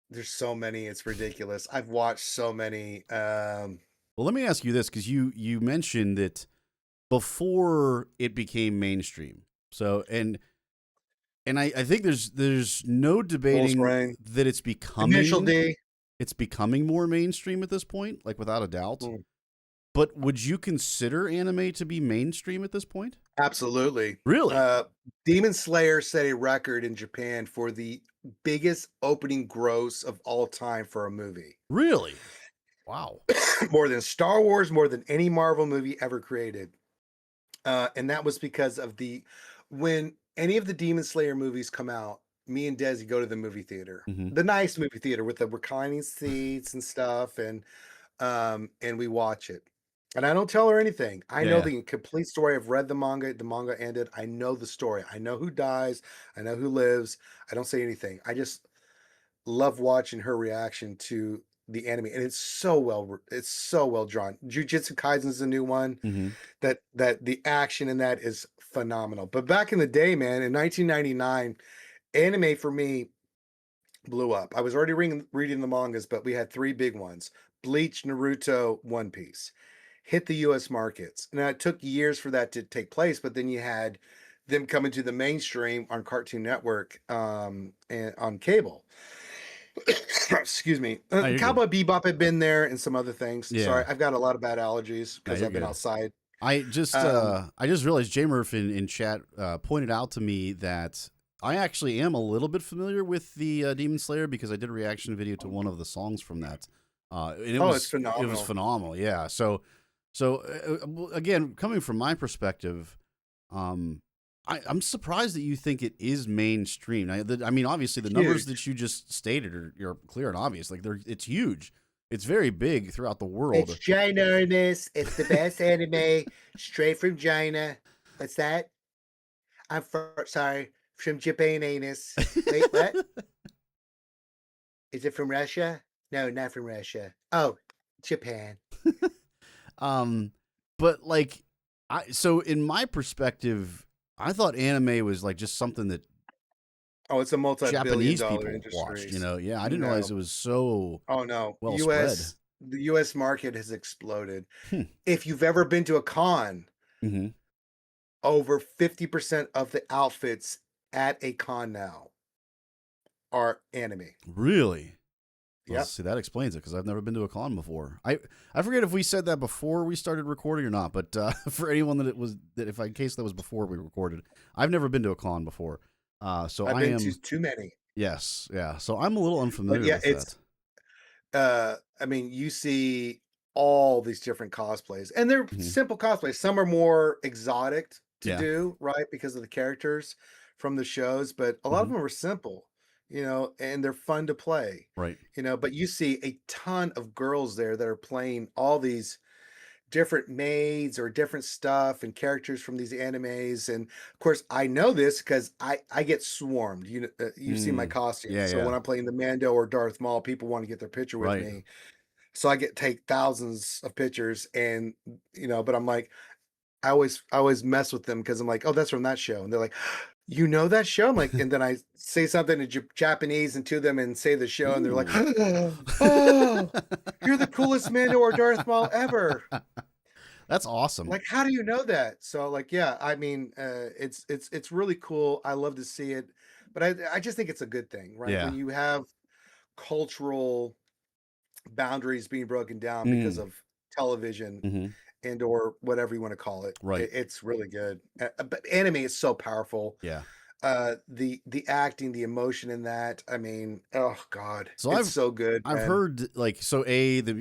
There's so many, it's ridiculous. I've watched so many. Well, let me ask you this because you mentioned that before it became mainstream. So I think there's no debating Rain. that it's Initial D. becoming more mainstream at this point, like without a doubt. Mm. But would you consider anime to be mainstream at this point? Absolutely. Really? Demon Slayer set a record in Japan for the biggest opening gross of all time for a movie. Really? Wow. More than Star Wars, more than any Marvel movie ever created. And that was because of when any of the Demon Slayer movies come out, me and Desi go to the movie theater, Mhm. the nice movie theater with the reclining seats and stuff, and we watch it. And I don't tell her anything. I Yeah, know yeah. the complete story. I've read the manga. The manga ended. I know the story. I know who dies. I know who lives. I don't say anything. I just love watching her reaction to the anime, and it's so well drawn. Jujutsu Kaisen is a new one Mm-hmm. that the action in that is phenomenal. But back in the day, man, in 1999, anime for me blew up. I was already reading the mangas, but we had three big ones: Bleach, Naruto, One Piece. Hit the US markets. Now it took years for that to take place, but then you had them coming to the mainstream on Cartoon Network and on cable. Excuse me. No, you're good. Cowboy Bebop had been there and some other things. Yeah. Sorry, I've got a lot of bad allergies No, because you're I've been good. outside. I just realized J Murph in chat pointed out to me that I actually am a little bit familiar with the Demon Slayer because I did a reaction video to one of the songs from that. And it was It's phenomenal. It was phenomenal. Yeah. So again, coming from my perspective, I'm surprised that you think it is mainstream. I mean, obviously the numbers Huge. that you just stated are clear and obvious. Like it's huge. It's very big throughout the world. It's ginormous. It's the best anime straight from China. What's that? Sorry, from Japan anus. Wait, what? Is it from Russia? No, not from Russia. Oh, Japan. But like, so in my perspective, I thought anime was like just something that Oh, it's a multi-billion Japanese dollar people industry. watched. Yeah, I didn't realize it was so Oh no, well the U.S. market has exploded. Hmm. If you've ever been to a con, Mm-hmm. over 50% of the outfits at a con now are anime. Really? Well, Yep. see, that explains it because I've never been to a con before. I forget if we said that before we started recording or not, but for anyone in case that was before we recorded, I've never been to a con before. So I've I been am to too many. yes, yeah. So I'm a little unfamiliar yeah, with it's- I mean, you see all these different cosplays, and they're Mhm. simple cosplays. Some are more exotic to Yeah. do, right, because of the characters from the shows, but a lot of Mhm. them are simple, and they're fun to play, that. Right. but you see a ton of girls there that are playing all these different maids or different stuff and characters from these animes. And of course, I know this because I get swarmed. You've seen my costume. Yeah, so yeah. when I'm playing the Mando or Darth Maul, people want to get their picture with Right. me. So I take thousands of pictures, and but I'm like, I always mess with them because I'm like, oh, that's from that show, and they're like, you know that show? I'm like, and then I say something in Japanese and to them and say the show, and they're like, oh, you're the coolest Mando or Darth Maul ever. That's awesome. Like, how do you know that? So, like, yeah, I mean, it's really cool. I love to see it, but I just think it's a good thing, right? Yeah. When you have cultural boundaries being broken down because Mm. of television Hmm. and or whatever you want to call it, Right. it's really good. But anime is so powerful. Yeah. The acting, the emotion in that. I mean, oh God, So it's so good, I've man. heard like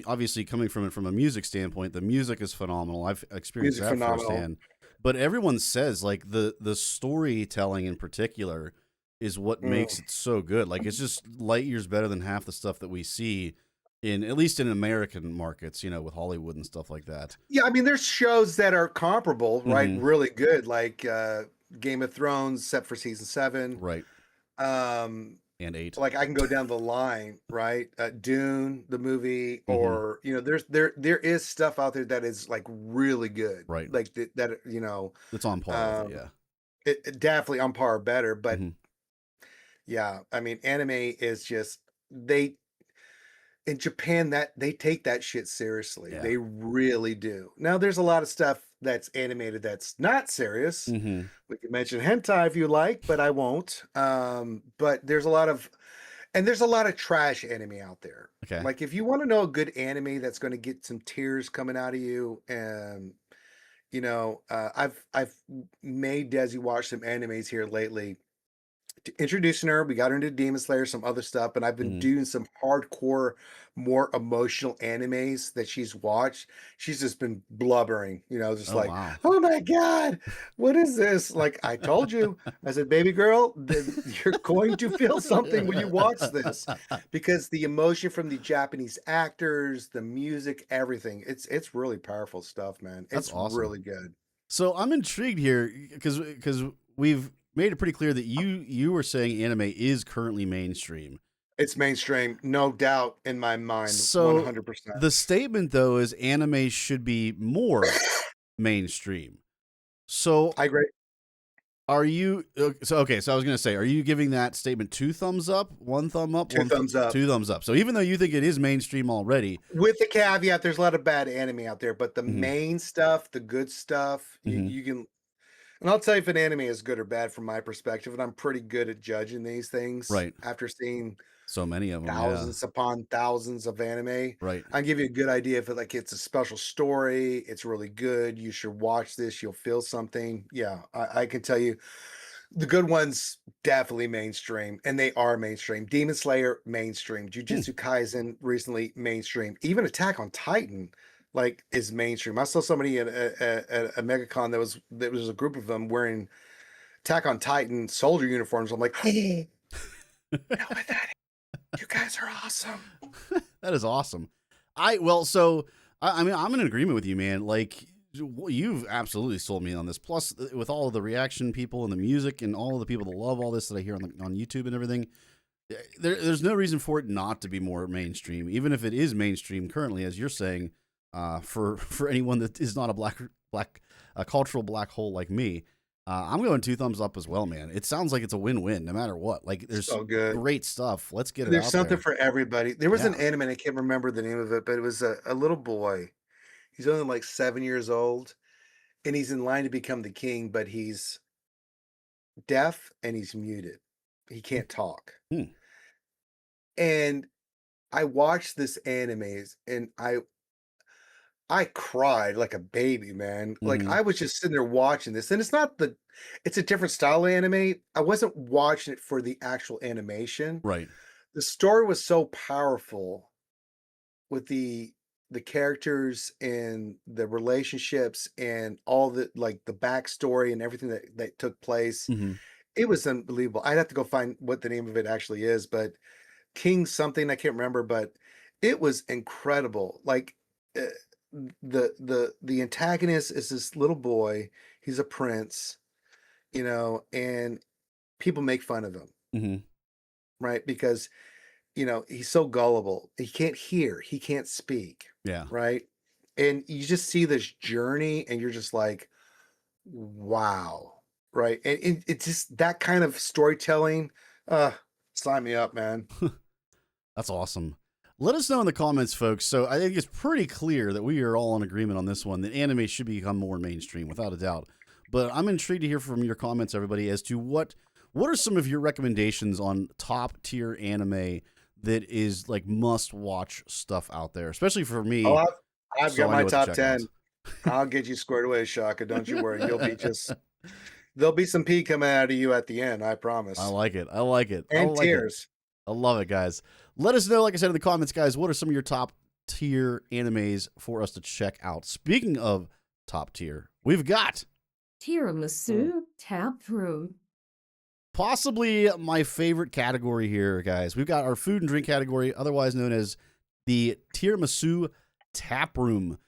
obviously coming from it from a music standpoint, the music is phenomenal. I've experienced Music that phenomenal. firsthand. But everyone says like the storytelling in particular is what Mm. makes it so good. Like it's just light years better than half the stuff that we see in at least in American markets, with Hollywood and stuff like that. Yeah, I mean, there's shows that are comparable, right? Mhm. Really good, like Game of Thrones, except for season 7. Right. Um, And 8. like I can go down the line, right? Dune, the movie, Mhm. or there is stuff out there that is like really good, Right. like that It's on par with it, yeah. it definitely on par or better. But Mhm. yeah, I mean, anime is just they in Japan that they take that shit seriously. Yeah. They really do. Now there's a lot of stuff that's animated that's not serious. Mhm. We can mention hentai if you like, but I won't. But there's a lot of trash anime out there. Okay. Like if you want to know a good anime that's going to get some tears coming out of you, and I've made Desi watch some animes here lately. Introducing her, we got her into Demon Slayer, some other stuff, and I've been Mhm. doing some hardcore, more emotional animes that she's watched. She's just been blubbering, just Oh, like, wow. "Oh my god, what is this?" Like I told you, I said, "Baby girl, you're going to feel something when you watch this, because the emotion from the Japanese actors, the music, everything. It's really powerful stuff, man. That's It's awesome. really good." So I'm intrigued here because we've made it pretty clear that you were saying anime is currently mainstream. It's mainstream, no doubt in my mind, So 100%. the statement though is anime should be more mainstream. So I agree. are you okay? So I was gonna say, are you giving that statement 2 thumbs up, 1 thumb up, 2 thumbs up. 2 thumbs up? So even though you think it is mainstream already, With the caveat, there's a lot of bad anime out there, but the Mhm. main stuff, the good stuff, Mhm. you can. And I'll tell you if an anime is good or bad from my perspective, and I'm pretty good at judging these things Right. after seeing So many of them, yeah. thousands upon thousands of anime. Right. I can give you a good idea if it's a special story, it's really good. You should watch this, you'll feel something. Yeah, I can tell you the good ones definitely mainstream, and they are mainstream. Demon Slayer mainstream, Hmm. Jujutsu Kaisen recently mainstream, even Attack on Titan like is mainstream. I saw somebody at a MegaCon that was a group of them wearing Attack on Titan soldier uniforms. I'm like, hey, you know what that is? You guys are awesome. That is awesome. I mean, I'm in agreement with you, man. Like, you've absolutely sold me on this. Plus, with all of the reaction people and the music and all of the people that love all this that I hear on YouTube and everything, there's no reason for it not to be more mainstream, even if it is mainstream currently, as you're saying. For anyone that is not a cultural black hole like me, I'm going 2 thumbs up as well, man. It sounds like it's a win-win no matter what. Like there's So good. great stuff. Let's get it There's out something there. for everybody. There was an Yeah. anime, and I can't remember the name of it, but it was a little boy. He's only like 7 years old, and he's in line to become the king, but he's deaf and he's muted. He can't talk. Hmm. And I watched this animes, and I cried like a baby, man. Like Mhm. I was just sitting there watching this, and it's a different style of anime. I wasn't watching it for the actual animation. Right. The story was so powerful with the characters and the relationships and all the backstory and everything that took place. Mhm. It was unbelievable. I'd have to go find what the name of it actually is, but King something, I can't remember, but it was incredible. Like uh, the antagonist is this little boy. He's a prince, and people make fun of him, Mhm. right? Because he's so gullible. He can't hear, he can't speak, Yeah. right? And you just see this journey, and you're just like, wow, right? And it's just that kind of storytelling. Uh, Sign me up, man. That's awesome. Let us know in the comments, folks. So I think it's pretty clear that we are all in agreement on this one, that anime should become more mainstream, without a doubt. But I'm intrigued to hear from your comments, everybody, as to what are some of your recommendations on top tier anime that is like must watch stuff out there, especially for me. Oh, I've so got I know my what to top check 10. out. I'll get you squared away, Shaka. Don't you worry. You'll be there'll be some pee coming out of you at the end. I promise. I like it. I like it. I And like it. tears. I love it, guys. Let us know, like I said in the comments, guys, what are some of your top tier animes for us to check out? Speaking of top tier, we've got Tiramisu tap room. possibly my favorite category here, guys. We've got our food and drink category, otherwise known as the Tiramisu Tap Room.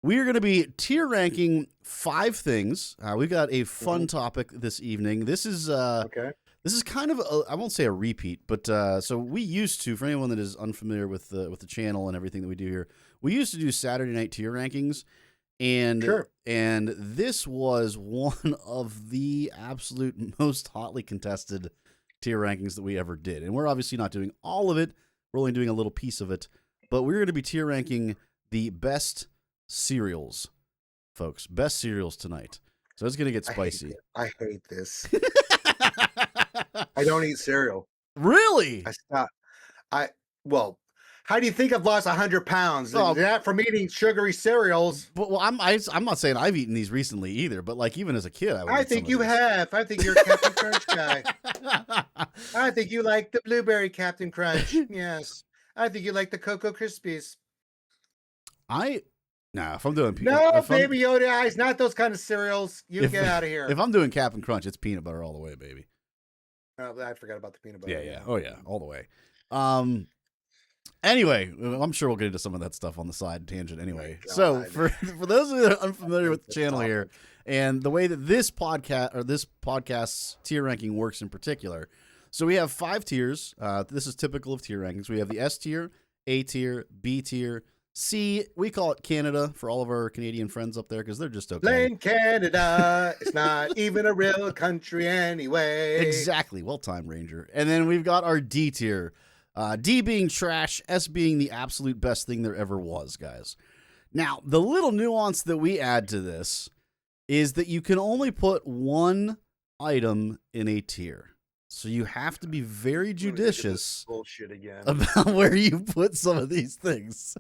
We are going to be tier ranking 5 things. We've got a fun topic this evening. This is Okay. This is kind of I won't say a repeat, but so we used to, for anyone that is unfamiliar with the channel and everything that we do here, we used to do Saturday night tier rankings, and Sure. and this was one of the absolute most hotly contested tier rankings that we ever did. And we're obviously not doing all of it; we're only doing a little piece of it. But we're going to be tier ranking the best cereals, folks. Best cereals tonight. So it's going to get spicy. I hate this. I don't eat cereal. Really? I stopped. Well, how do you think I've lost 100 pounds? Oh. Not from eating sugary cereals. But, well, I'm not saying I've eaten these recently either, but like even as a kid, I think you have. I think you're a Captain Crunch guy. I think you like the blueberry Captain Crunch. Yes. I think you like the Cocoa Krispies. If I'm doing No, if I'm- Baby Yoda eyes, not those kind of cereals. You get out of here. If I'm doing Captain Crunch, it's peanut butter all the way, baby. Oh, I forgot about the peanut butter. Yeah. Oh yeah, all the way. Anyway, I'm sure we'll get into some of that stuff on the side tangent anyway. God. So for those of you that are unfamiliar with the That's channel awful. here and the way that this podcast's tier ranking works in particular, so we have 5 tiers. This is typical of tier rankings. We have the S tier, A tier, B tier, C. We call it Canada for all of our Canadian friends up there because they're just okay. Blame Canada. It's not even a real country anyway. Exactly. Well timed, Ranger. And then we've got our D tier. D being trash, S being the absolute best thing there ever was, guys. Now, the little nuance that we add to this is that you can only put one item in a tier. So you have to be very judicious Bullshit again. about where you put some of these things.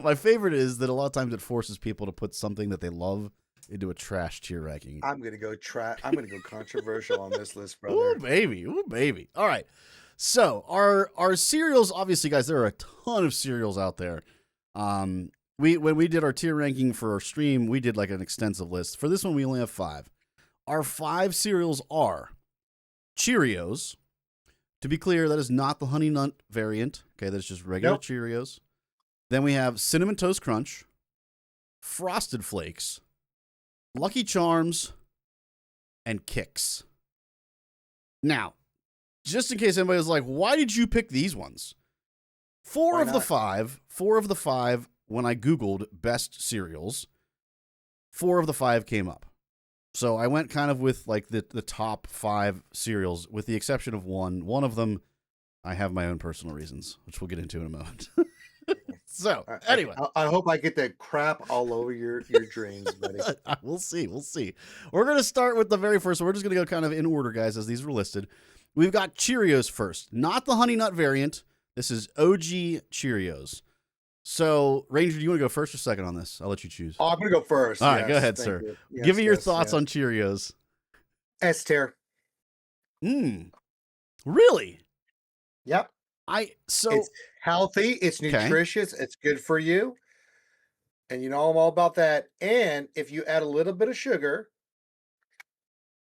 My favorite is that a lot of times it forces people to put something that they love into a trash tier ranking. I'm gonna go controversial on this list, brother. Ooh, baby. Ooh, baby. All right. So our cereals, obviously, guys, there are a ton of cereals out there. When we did our tier ranking for our stream, we did like an extensive list. For this one, we only have 5. Our 5 cereals are Cheerios. To be clear, that is not the Honey Nut variant. Okay, that's just regular Nope. Cheerios. Then we have Cinnamon Toast Crunch, Frosted Flakes, Lucky Charms, and Kix. Now, just in case anybody was like, why did you pick these ones? Four Why of the not? five, when I Googled best cereals, 4 of the 5 came up. So I went kind of with like the top 5 cereals, with the exception of one. One of them, I have my own personal reasons, which we'll get into in a moment. So anyway, I hope I get that crap all over your dreams, buddy. we'll see. We're going to start with the very first one. We're just going to go kind of in order, guys, as these were listed. We've got Cheerios first, not the Honey Nut variant. This is OG Cheerios. So, Ranger, do you want to go first or second on this? I'll let you choose. Oh, I'm gonna go first. All right, go Yes, ahead, thank sir. you. Give me your Yes, thoughts yes. on Cheerios. S tier. Really? Yep. So It's healthy. It's Okay. nutritious. It's good for you. And you know I'm all about that. And if you add a little bit of sugar,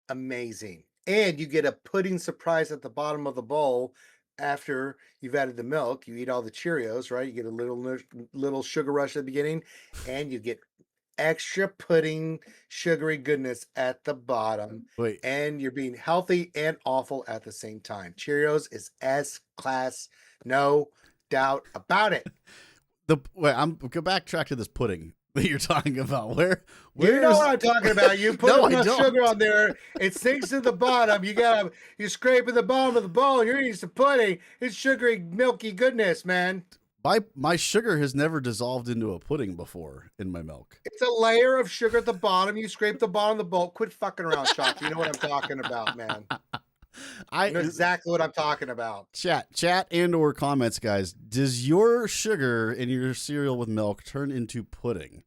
amazing. And you get a pudding surprise at the bottom of the bowl after you've added the milk. You eat all the Cheerios, right? You get a little sugar rush at the beginning, and you get extra pudding, sugary goodness at the bottom. wait, And you're being healthy and awful at the same time. Cheerios is S class, no doubt about it. I'm go backtrack to this pudding that you're talking about. Where You know what I'm talking about. You put No, I enough don't. sugar on there, it sinks to the bottom. You scrape at the bottom of the bowl, and you're eating some pudding. It's sugary, milky goodness, man. My sugar has never dissolved into a pudding before in my milk. It's a layer of sugar at the bottom. You scrape the bottom of the bowl. Quit fucking around, Shawk. You know what I'm talking about, man. I You know exactly what I'm talking about. chat and or comments, guys. Does your sugar in your cereal with milk turn into pudding?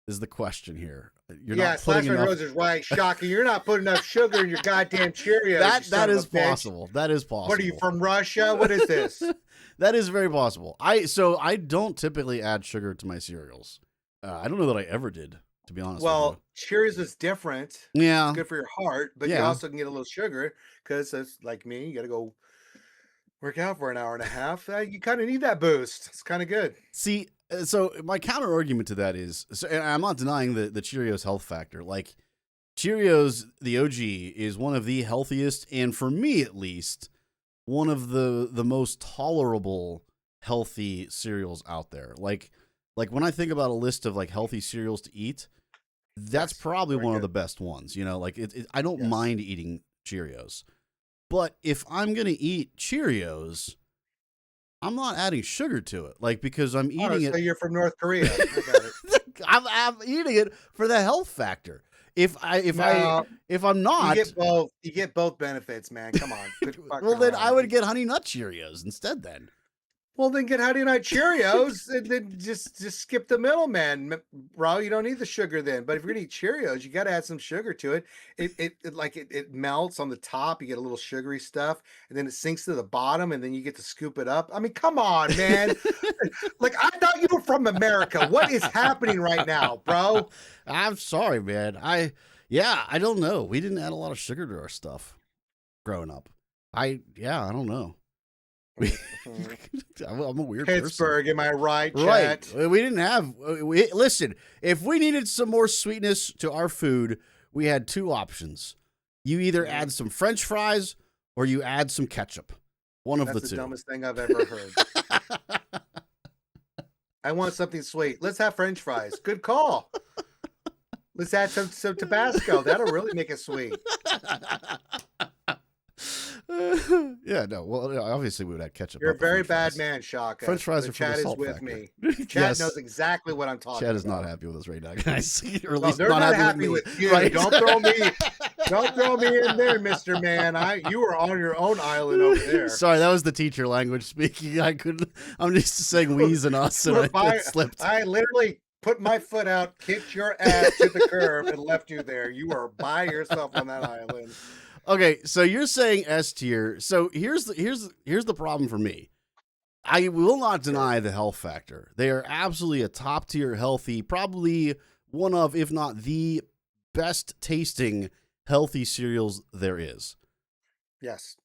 Is the question here. You're not putting Slash enough. Rose is right, Shocking. You're not putting enough sugar in your goddamn Cheerios. That is possible. That is possible. What are you, from Russia? What is this? That is very possible. I don't typically add sugar to my cereals. I don't know that I ever did, to be honest. Well, Cheerios is different. Yeah. It's good for your heart, but you Yeah. also can get a little sugar because it's like me. You got to go work out for an hour and a half. You kind of need that boost. It's kind of good. See, so my counter argument to that is, and I'm not denying the Cheerios health factor. Like Cheerios, the OG, is one of the healthiest, and for me at least, one of the most tolerable healthy cereals out there. Like when I think about a list of like healthy cereals to eat, that's Yes, probably very one of good. the best ones. You know, like I don't Yes. mind eating Cheerios, but if I'm gonna eat Cheerios, I'm not adding sugar to it, like because I'm eating So it. you're from North Korea. I got it. I'm eating it for the health factor. If I'm No, not, you get both. You get both benefits, man. Come on. Quit fucking well then I around. would get Honey Nut Cheerios instead. Then Well, then get Honey Nut Cheerios and then just skip the middleman, bro. You don't need the sugar then. But if you're gonna eat Cheerios, you got to add some sugar to it. It melts on the top. You get a little sugary stuff, and then it sinks to the bottom, and then you get to scoop it up. I mean, come on, man. Like I thought you were from America. What is happening right now, bro? I'm sorry, man. I don't know. We didn't add a lot of sugar to our stuff growing up. I don't know. I'm a weird Pittsburgh, am I right, person. chat? Right. We didn't have. Listen, if we needed some more sweetness to our food, we had two options. You either add some French fries or you add some ketchup. One of That's the the two. dumbest thing I've ever heard. I want something sweet. Let's have French fries. Good call. Let's add some Tabasco. That'll really make it sweet. Yeah, no. Well, obviously we would add ketchup. You're a not the very French bad fries. man, Shaka. French fries The are for the chat is salt with factor. me. Chat Yes. knows exactly what I'm talking Chad about. is not happy with us right now, guys. Or at Well, least they're not, not happy happy with, with me. you. Right. Don't throw me in there, Mr. Man. You were on your own island over there. Sorry, that was the teacher language speaking. I'm just saying we's and us, and I slipped. I literally put my foot out, kicked your ass to the curb, and left you there. You were by yourself on that island. Okay, so you're saying S tier. So here's the problem for me. I will not deny the health factor. They are absolutely a top tier healthy, probably one of, if not the best tasting healthy cereals there is. Yes.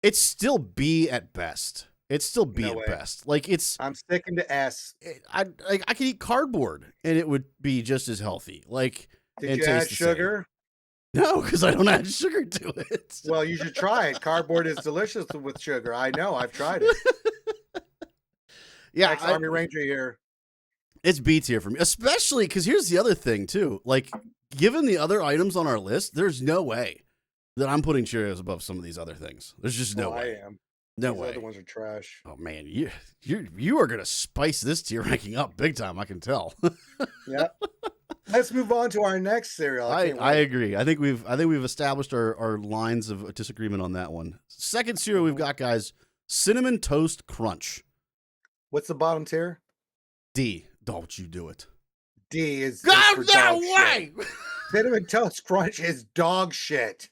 It's still B at best. It's still B No at way. best. Like I'm sticking to S. I could eat cardboard and it would be just as healthy. Like, Did and you add taste the same. sugar? No, because I don't add sugar to it. Well, you should try it. Cardboard is delicious with sugar. I know. I've tried it. Yeah, Next Army Ranger here. it's B tier for me, especially because here's the other thing too. Like, given the other items on our list, there's no way that I'm putting Cheerios above some of these other things. There's just no Well, way. I am. No These way. other ones are trash. Oh man, you are gonna spice this tier ranking up big time. I can tell. Yep. Let's move on to our next cereal. can't I wait. agree. I think we've established our lines of disagreement on that one. Second cereal we've got, guys, Cinnamon Toast Crunch. What's the bottom tier? D. Don't you do it. D is. Go for that dog shit. way. Cinnamon Toast Crunch is dog shit.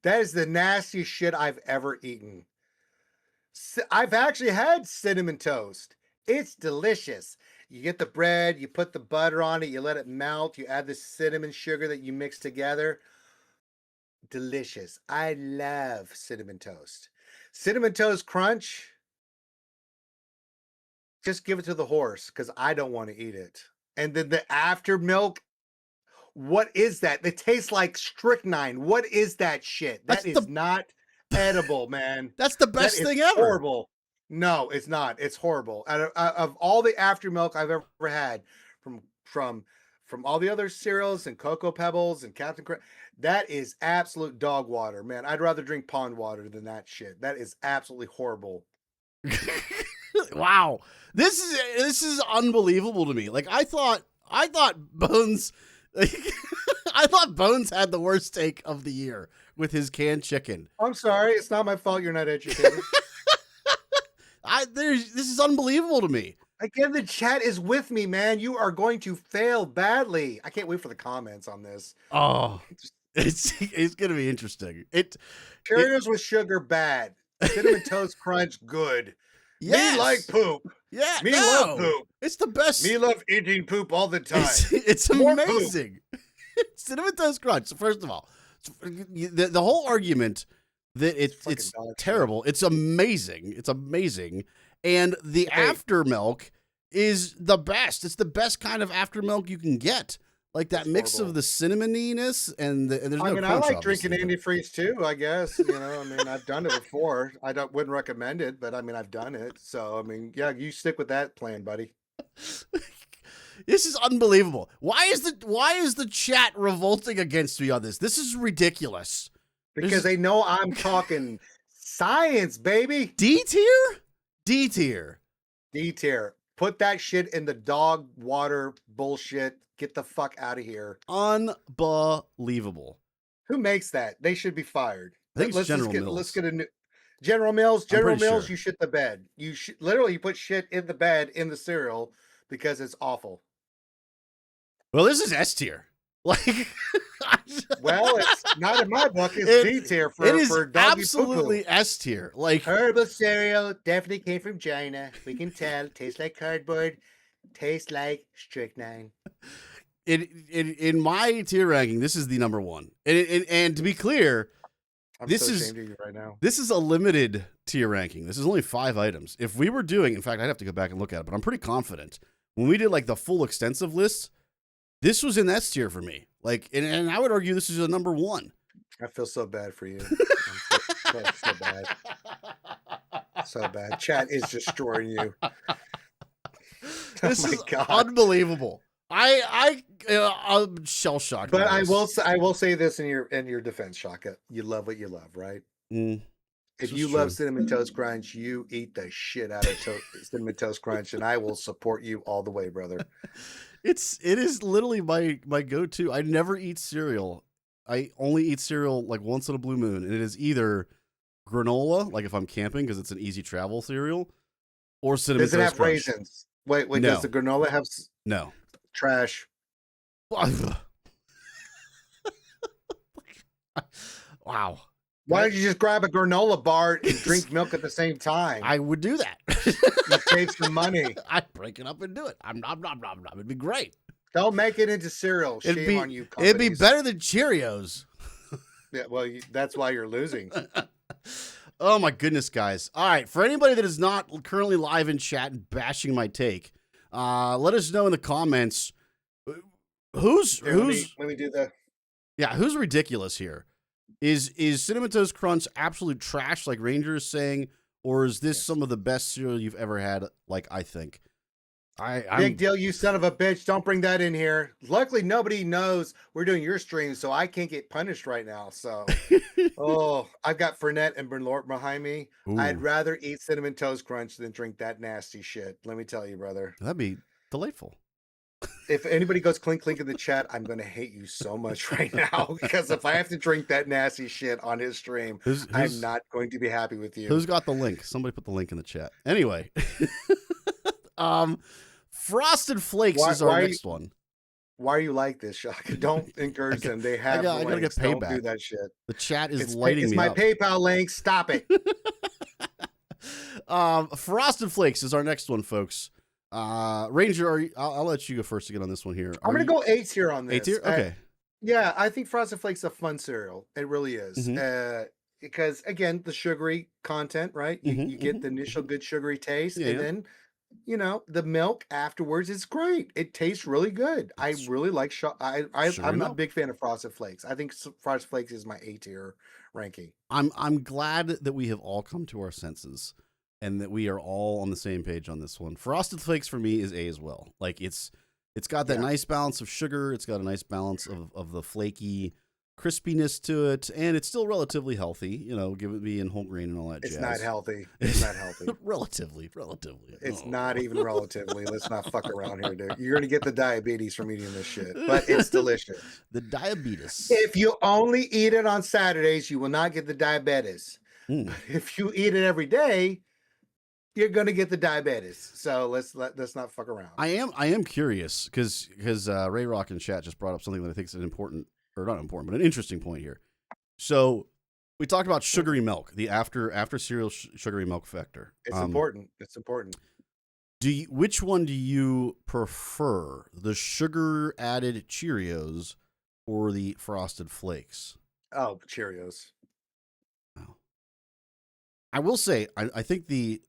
That is the nastiest shit I've ever eaten. I've actually had cinnamon toast. It's delicious. You get the bread, you put the butter on it, you let it melt, you add the cinnamon sugar that you mix together. Delicious. I love cinnamon toast. Cinnamon Toast Crunch, just give it to the horse because I don't want to eat it. And then the after milk, what is that? It tastes like strychnine. What is that shit? That That's is not edible, man. That's the That best is thing ever. horrible. No, it's not. It's horrible. Of all the after milk I've ever had, from all the other cereals and Cocoa Pebbles and Captain Crunch, that is absolute dog water, man. I'd rather drink pond water than that shit. That is absolutely horrible. Wow. This is unbelievable to me. Like I thought Bones I thought Bones had the worst take of the year with his canned chicken. I'm sorry. It's not my fault you're not educated. This is unbelievable to me. Again, the chat is with me, man. You are going to fail badly. I can't wait for the comments on this. Oh, it's going to be interesting. Cheerios with sugar, bad. Cinnamon Toast Crunch, good. Yes. Me like poop. Yeah, Me love poop. It's the best. Me love eating poop all the time. It's More poop. amazing. Cinnamon Toast Crunch. So first of all, the whole argument that it's terrible. It's amazing. It's amazing. And the after milk is the best. It's the best kind of after milk you can get. Like that mix of the cinnamoniness and there's no crunch, I like obviously, drinking antifreeze too, I guess. You know, I mean, I've done it before. Wouldn't recommend it, but I mean, I've done it. So, I mean, yeah, you stick with that plan, buddy. This is unbelievable. Why is the chat revolting against me on this? This is ridiculous. Because they know I'm talking science, baby. D tier? D tier. D tier. Put that shit in the dog water bullshit. Get the fuck out of here. Unbelievable. Who makes that? They should be fired. I think it's General Mills. Let's get a new General Mills. General Mills, sure. You shit the bed. You literally put shit in the bed in the cereal because it's awful. Well, this is S tier. Like, well, it's not in my book. It's D tier for it is for doggy absolutely poo-poo. S tier. Like Herbal cereal definitely came from China. We can tell. Tastes like cardboard. Tastes like strychnine. In my tier ranking, this is the number one. And to be clear, I'm this so is ashamed of you right now. This is a limited tier ranking. This is only 5 items. If we were doing, in fact, I'd have to go back and look at it, but I'm pretty confident when we did like the full extensive list, this was in S tier for me. Like, and I would argue this is a number one. I feel so bad for you. So bad. So bad. Chat is destroying you. This Oh my is God. unbelievable. I'm shell shocked. But I will say this in your defense, Shaka. You love what you love, right? If you love Cinnamon Toast Crunch, you eat the shit out of Cinnamon Toast Crunch, and I will support you all the way, brother. It is literally my go-to. I never eat cereal. I only eat cereal like once in a blue moon, and it is either granola, like if I'm camping because it's an easy travel cereal, or Cinnamon Toast Crunch. Does it have raisins? Wait, no. Does the granola have no trash? Wow. Why don't you just grab a granola bar and drink milk at the same time? I would do that. You save some money. I'd break it up and do it. It'd be great. Don't make it into cereal. Shame on you, companies. It'd be better than Cheerios. Yeah, well, that's why you're losing. Oh my goodness, guys. All right, for anybody that is not currently live in chat and bashing my take, let us know in the comments who's Let me do the who's ridiculous here. Is Cinnamon Toast Crunch absolute trash like Ranger is saying, or is this some of the best cereal you've ever had? Like I think. Big deal, you son of a bitch. Don't bring that in here. Luckily, nobody knows we're doing your stream, so I can't get punished right now. So, I've got Fernet and Bernlort behind me. Ooh. I'd rather eat Cinnamon Toast Crunch than drink that nasty shit. Let me tell you, brother. That'd be delightful. If anybody goes clink clink in the chat, I'm going to hate you so much right now because if I have to drink that nasty shit on his stream, I'm not going to be happy with you. Who's got the link? Somebody put the link in the chat. Anyway. Frosted Flakes is our next one. Why are you like this, Shaka? Don't encourage them. They have I gotta get payback. Don't do that shit. The chat is lighting me up. up. It's my PayPal link. Stop it. Frosted Flakes is our next one, folks. Ranger, I'll let you go first again on this one here. I'm going to go 8 tier on this. 8 tier? Okay. Yeah, I think Frosted Flakes is a fun cereal. It really is. Mm-hmm. Because, again, the sugary content, right? You get the initial good sugary taste, and then, the milk afterwards is great. It tastes really good. I really like I'm not a big fan of Frosted Flakes. I think Frosted Flakes is my 8 tier ranking. I'm glad that we have all come to our senses and that we are all on the same page on this one. Frosted Flakes for me is A as well. Like it's got that nice balance of sugar. It's got a nice balance of the flaky crispiness to it, and it's still relatively healthy. You know, give it being whole grain and all that It's jazz. not healthy. It's not healthy. relatively. It's Oh. not even relatively. Let's not fuck around here, dude. You're gonna get the diabetes from eating this shit, but it's delicious. The diabetes. If you only eat it on Saturdays, you will not get the diabetes. Mm. If you eat it every day, you're gonna get the diabetes. So let's not fuck around. I am curious because Ray Rock in chat just brought up something that I think is an important, or not important, but an interesting point here. So we talked about sugary milk, the after cereal sugary milk factor. It's important. It's important. Which one do you prefer, the sugar added Cheerios or the Frosted Flakes? Oh, Cheerios. Wow. I will say I think the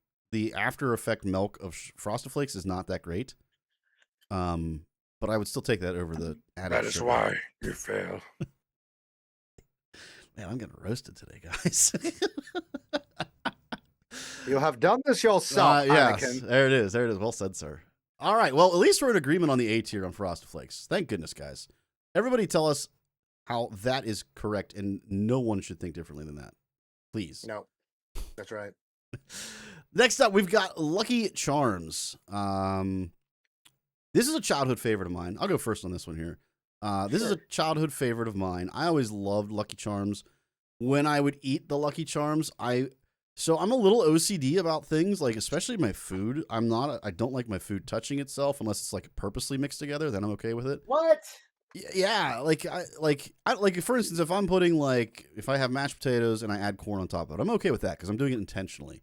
after effect milk of Frosted Flakes is not that great. But I would still take that over the added That is sugar. why you fail. Man, I'm getting roasted today, guys. You have done this yourself, yes, Anakin. there it is. Well said, sir. All right. Well, at least we're in agreement on the A tier on Frosted Flakes. Thank goodness, guys. Everybody tell us how that is correct, and no one should think differently than that. Please. No, that's right. Next up, we've got Lucky Charms. This is a childhood favorite of mine. I'll go first on this one here. This is a childhood favorite of mine. I always loved Lucky Charms. When I would eat the Lucky Charms, so I'm a little OCD about things, like especially my food. I don't like my food touching itself unless it's like purposely mixed together. Then I'm okay with it. What? Yeah, like for instance, if I have mashed potatoes and I add corn on top of it, I'm okay with that because I'm doing it intentionally.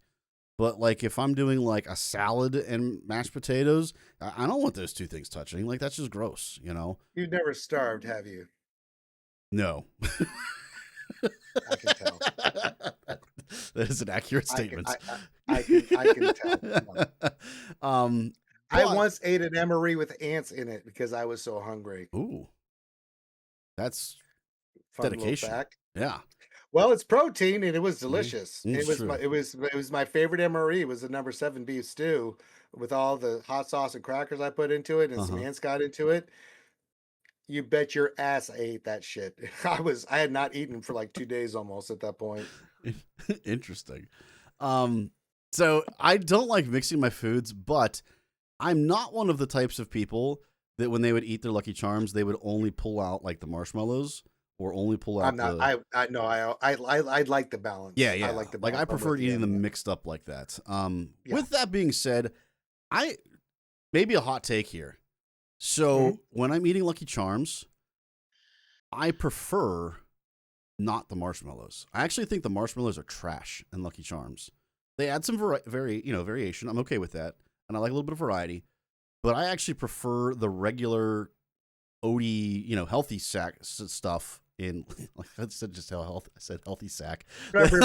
But like if I'm doing like a salad and mashed potatoes, I don't want those two things touching. Like that's just gross, you know. You've never starved, have you? No. I can tell. That is an accurate statement. I can tell. No. I but- once ate an emery with ants in it because I was so hungry. Ooh, that's Fun little dedication. fact. Yeah. Well, it's protein and it was delicious. It's true. It was my favorite MRE. It was the number 7 beef stew with all the hot sauce and crackers I put into it and some ants got into it. You bet your ass I ate that shit. I had not eaten for like 2 days almost at that point. Interesting. So I don't like mixing my foods, but I'm not one of the types of people that when they would eat their Lucky Charms, they would only pull out like the marshmallows or only pull out. I'm not. I like the balance. Yeah. I like the balance. I prefer eating them mixed up like that. With that being said, maybe a hot take here. So when I'm eating Lucky Charms, I prefer not the marshmallows. I actually think the marshmallows are trash in Lucky Charms. They add some variation. I'm okay with that, and I like a little bit of variety. But I actually prefer the regular Odie, healthy sack stuff. In like I said, just how healthy. I said healthy sack. What are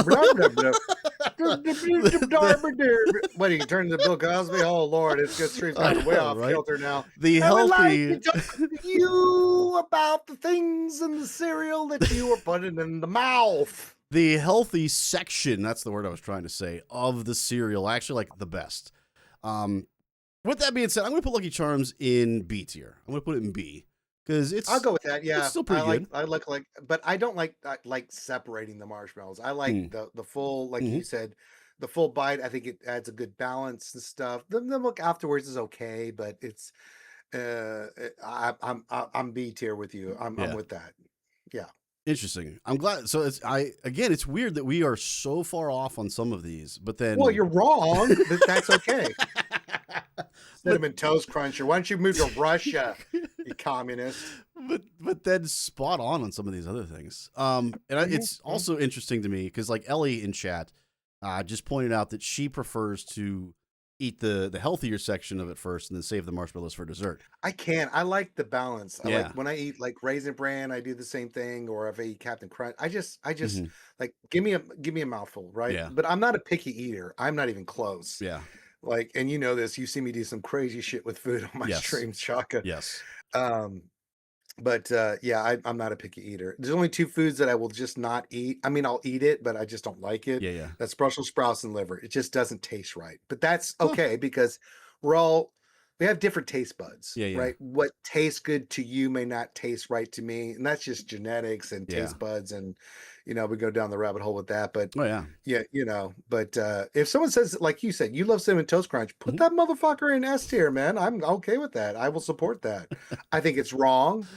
you turning to Bill Cosby? Oh Lord, it's just streets way off kilter now. The I would healthy. like to talk to you about the things in the cereal that you were putting in the mouth. The healthy section, that's the word I was trying to say, of the cereal. I actually like the best. With that being said, I'm going to put Lucky Charms in B tier. I'm going to put it in B. Because I'll go with that. Yeah, it's still pretty good. I like, but I don't like separating the marshmallows. I like the full, like you said, the full bite. I think it adds a good balance and stuff. The look afterwards is okay, but it's, I'm B tier with you. I'm with that. Yeah. Interesting. I'm glad. So it's weird that we are so far off on some of these, but then. Well, you're wrong. That's okay. Cinnamon Toast Cruncher. Why don't you move to Russia, you communist? But then spot on some of these other things. It's also interesting to me because like Ellie in chat just pointed out that she prefers to eat the healthier section of it first and then save the marshmallows for dessert. I can't. I like the balance. I Yeah. like when I eat like Raisin Bran, I do the same thing. Or if I eat Captain Crunch, I just like give me a mouthful, right? Yeah. But I'm not a picky eater. I'm not even close. Yeah. Like, and you know this, you see me do some crazy shit with food on my stream, Shaka. Yes. But I'm not a picky eater. There's only 2 foods that I will just not eat. I mean, I'll eat it, but I just don't like it. Yeah. That's Brussels sprouts and liver. It just doesn't taste right. But that's okay because we're all we have different taste buds, Yeah, yeah. right? What tastes good to you may not taste right to me, and that's just genetics and Yeah. taste buds, and we go down the rabbit hole with that. But Oh yeah. yeah, but if someone says, like you said, you love Cinnamon Toast Crunch, put that motherfucker in S tier, man. I'm okay with that. I will support that. I think it's wrong,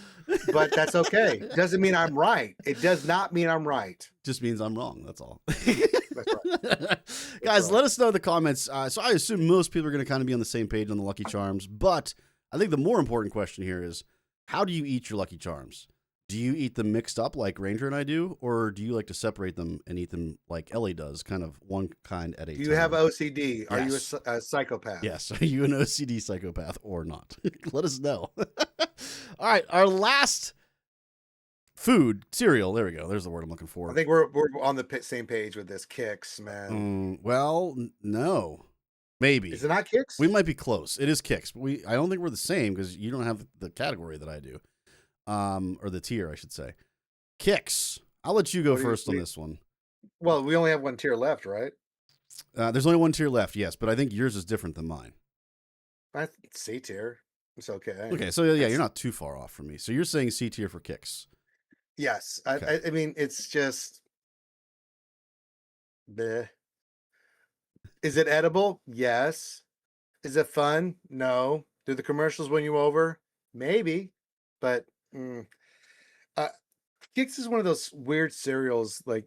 but that's okay. Doesn't mean I'm right. It does not mean I'm right. Just means I'm wrong. That's all. That's right. Guys, right. let us know in the comments. So I assume most people are going to kind of be on the same page on the Lucky Charms, but I think the more important question here is, how do you eat your Lucky Charms? Do you eat them mixed up like Ranger and I do, or do you like to separate them and eat them like Ellie does, kind of one kind at a time? Do you have OCD? Are you Yes. a psychopath? Yes. Are you an OCD psychopath or not? Let us know. All right. Our last food, cereal. There we go. There's the word I'm looking for. I think we're on the same page with this. Kix, man. Well, no. Maybe. Is it not Kix? We might be close. It is Kix, but I don't think we're the same because you don't have the category that I do. Or the tier, I should say. Kix. I'll let you go first on this one. Well, we only have one tier left, right? There's only one tier left, yes, but I think yours is different than mine. That's C tier. It's okay. Okay, so yeah, you're not too far off from me. So you're saying C tier for Kix. Yes. Okay. I mean, it's just bleh. Is it edible? Yes. Is it fun? No. Do the commercials win you over? Maybe. But Kix is one of those weird cereals, like,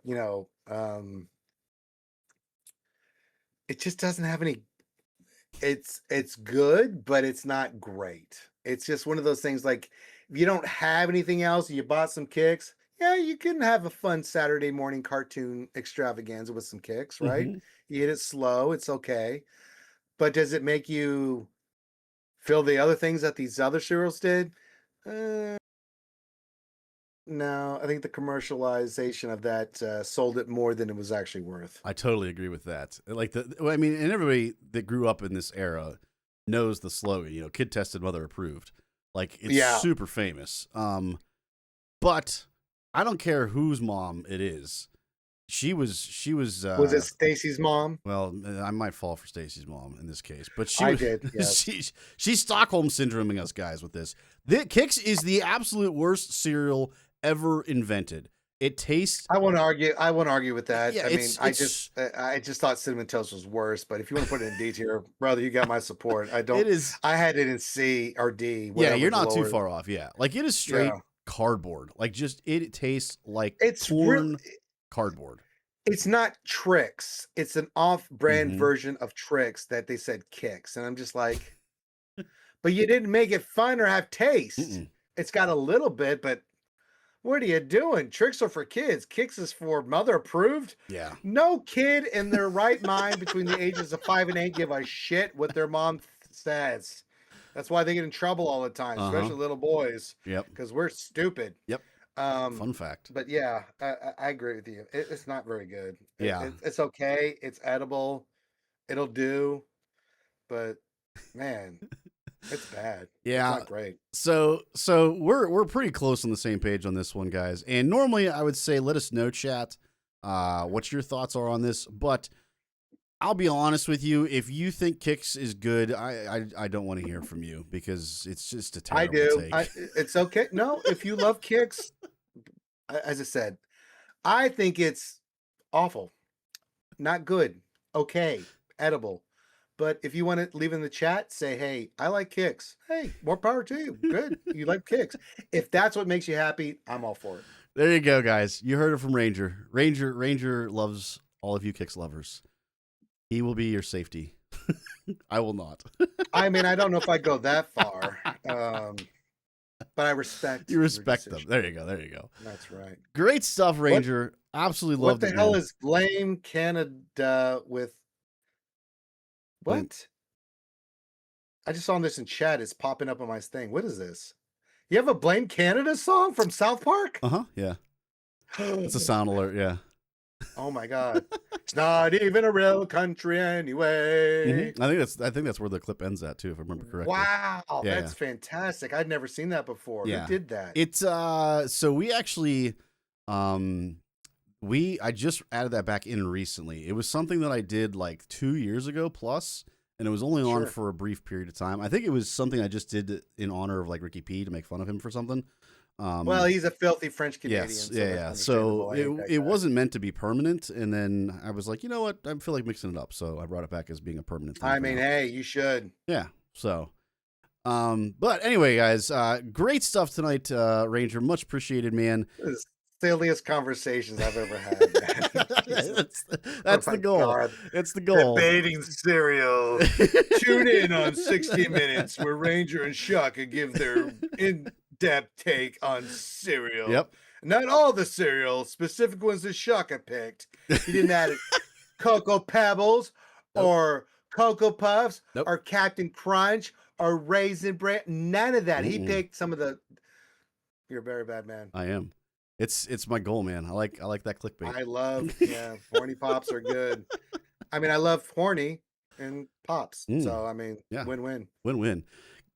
it just doesn't have any. It's good, but it's not great. It's just one of those things, like, if you don't have anything else, you bought some Kix, yeah, you can have a fun Saturday morning cartoon extravaganza with some Kix, right? Mhm. You eat it slow, it's okay. But does it make you feel the other things that these other cereals did? No, I think the commercialization of that sold it more than it was actually worth. I totally agree with that. Like I mean, and everybody that grew up in this era knows the slogan, kid tested, mother approved. Like, it's super famous. But I don't care whose mom it is. She was Was it Stacy's mom? well, I might fall for Stacy's mom in this case, but I did, yes. she's Stockholm syndroming us guys with this. Kix is the absolute worst cereal ever invented. It tastes. I won't argue with that. Yeah, I mean, I just thought Cinnamon Toast was worse. But if you want to put it in D tier, brother, you got my support. I don't. It is. I had it in C or D. Yeah, you're not too lower. far off. Yeah, like, it is straight cardboard. Like, just it tastes like It's corn cardboard. It's not Trix. It's an off-brand version of Trix that they said Kix, and I'm just like, but you didn't make it fun or have taste. It's got a little bit, but what are you doing? Tricks are for kids. Kix is for mother approved. Yeah. No kid in their right mind between the ages of 5 and 8 give a shit what their mom says. That's why they get in trouble all the time, especially little boys. Yep. Because we're stupid. Yep. Fun fact. But yeah, I agree with you. It's not very good. Yeah. It's okay. It's edible. It'll do. But man, it's bad. Yeah. It's not great. So we're pretty close on the same page on this one, guys. And normally I would say let us know, chat, what your thoughts are on this. But I'll be honest with you. If you think Kix is good, I don't want to hear from you because it's just a terrible take. It's okay. No, if you love Kix, as I said, I think it's awful, not good, okay, edible. But if you want to leave in the chat, say, hey, I like Kix. Hey, more power to you. Good. You like Kix. If that's what makes you happy, I'm all for it. There you go, guys. You heard it from Ranger. Ranger loves all of you Kix lovers. He will be your safety. I will not. I mean, I don't know if I go that far, but I respect. You respect them. There you go. There you go. That's right. Great stuff, Ranger. Absolutely loved it. What the hell is Blame Canada with? What? I just saw this in chat. It's popping up on my thing. What is this? You have a Blame Canada song from South Park? Yeah. It's a sound alert. Yeah. Oh my God. It's not even a real country anyway. I think that's where the clip ends at too, if I remember correctly. Wow, that's fantastic. I'd never seen that before. Yeah. Who did that? It's so we actually I just added that back in recently. It was something that I did like 2 years ago plus, and it was only on Sure. for a brief period of time. I think it was something I just did in honor of like Ricky P to make fun of him for something. Well, he's a filthy French Canadian. Yes, so yeah, that's yeah. So understandable. I hate that it guy. wasn't meant to be permanent, and then I was like, you know what, I feel like mixing it up, so I brought it back as being a permanent thing. I for mean, now. hey, you should. Yeah. So, but anyway, guys, great stuff tonight, Ranger. Much appreciated, man. This is the silliest conversations I've ever had. Man. Jesus. that's Oh the my goal. God. It's the goal. Debating cereal. Tune in on 60 Minutes where Ranger and Shawk could give their in-depth take on cereal. Yep. Not all the cereal, specific ones that Shawk had picked. He didn't add Cocoa Pebbles Nope. or Cocoa Puffs Nope. or Captain Crunch or Raisin Bran. None of that. He Mm-mm. picked some of the. You're a very bad man. I am. It's my goal, man. I like that clickbait. I love, horny pops are good. I mean, I love horny and pops. So, I mean, Yeah. win-win. Win-win.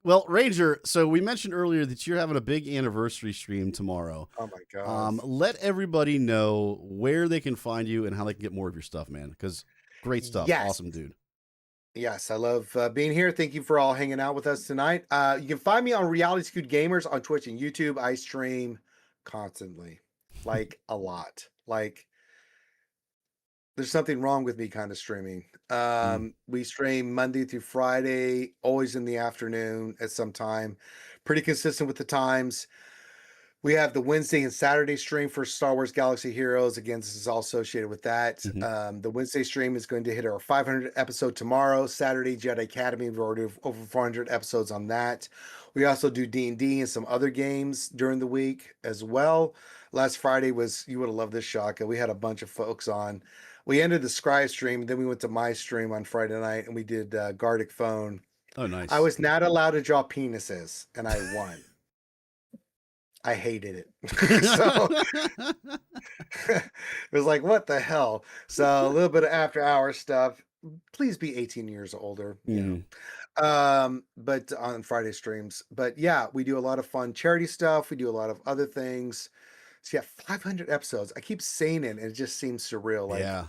Well, Ranger, so we mentioned earlier that you're having a big anniversary stream tomorrow. Oh my God. Let everybody know where they can find you and how they can get more of your stuff, man. Because great stuff. Yes. Awesome, dude. Yes, I love being here. Thank you for all hanging out with us tonight. You can find me on Reality Scoot Gamers on Twitch and YouTube. I stream constantly, like a lot. Like there's something wrong with me kind of streaming. We stream Monday through Friday, always in the afternoon at some time. Pretty consistent with the times. We have the Wednesday and Saturday stream for Star Wars Galaxy Heroes. Again, this is all associated with that. The Wednesday stream is going to hit our 500 episode tomorrow. Saturday, Jedi Academy. We've already over 400 episodes on that. We also do D&D and some other games during the week as well. Last Friday was, you would have loved this, Shaka. We had a bunch of folks on. We ended the Scry stream, then we went to my stream on Friday night, and we did Gardic Phone. Oh, nice. I was not allowed to draw penises, and I won. I hated it. So it was like, what the hell? So a little bit of after hour stuff. Please be 18 years older. But on Friday streams. But yeah, we do a lot of fun charity stuff. We do a lot of other things. So yeah, 500 episodes. I keep saying it, and it just seems surreal. Like, yeah.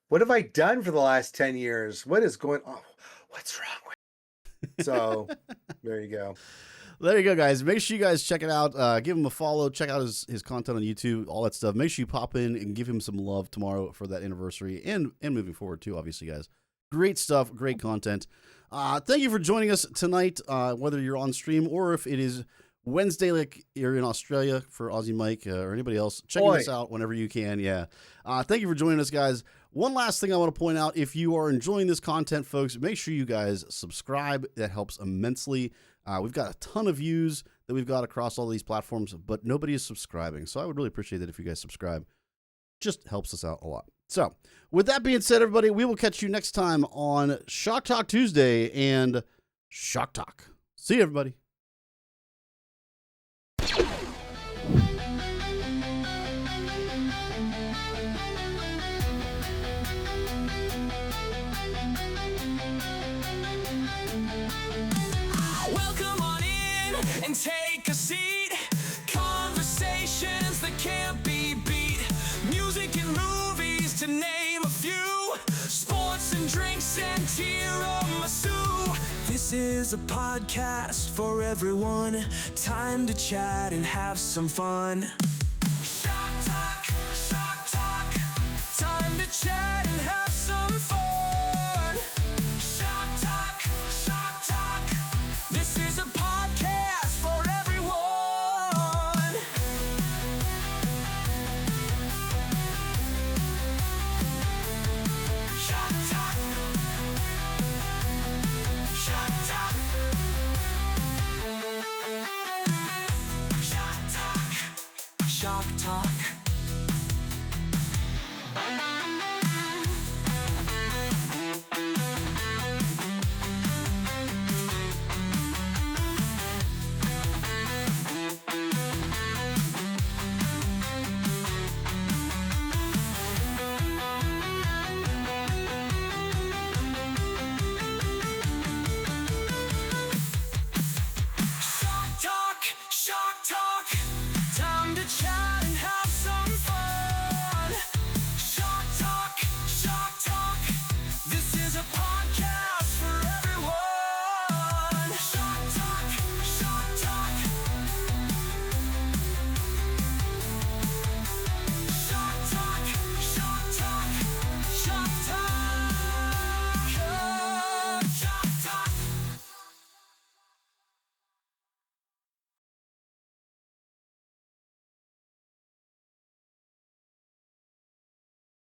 what have I done for the last 10 years? What is going on? What's wrong with me? So there you go. There you go, guys. Make sure you guys check it out. Give him a follow. Check out his content on YouTube, all that stuff. Make sure you pop in and give him some love tomorrow for that anniversary and moving forward, too, obviously, guys. Great stuff. Great content. Thank you for joining us tonight, whether you're on stream or if it is Wednesday, like you're in Australia for Aussie Mike or anybody else. Check us out whenever you can. Yeah. Thank you for joining us, guys. One last thing I want to point out. If you are enjoying this content, folks, make sure you guys subscribe. That helps immensely. We've got a ton of views that we've got across all these platforms, but nobody is subscribing. So I would really appreciate it if you guys subscribe. Just helps us out a lot. So with that being said, everybody, we will catch you next time on Shawk Talk Tuesday and Shawk Talk. See you, everybody. Welcome on in and take a seat. Conversations that can't be beat. Music and movies to name a few. Sports and drinks and tiramisu. This is a podcast for everyone. Time to chat and have some fun. Shawk Talk, Shawk Talk. Time to chat and have some fun. Shawk Talk, Shawk Talk. This is a podcast for everyone. Shawk Talk. Shawk Talk. Shawk Talk. Shawk Talk. Shawk Talk, Shawk Talk.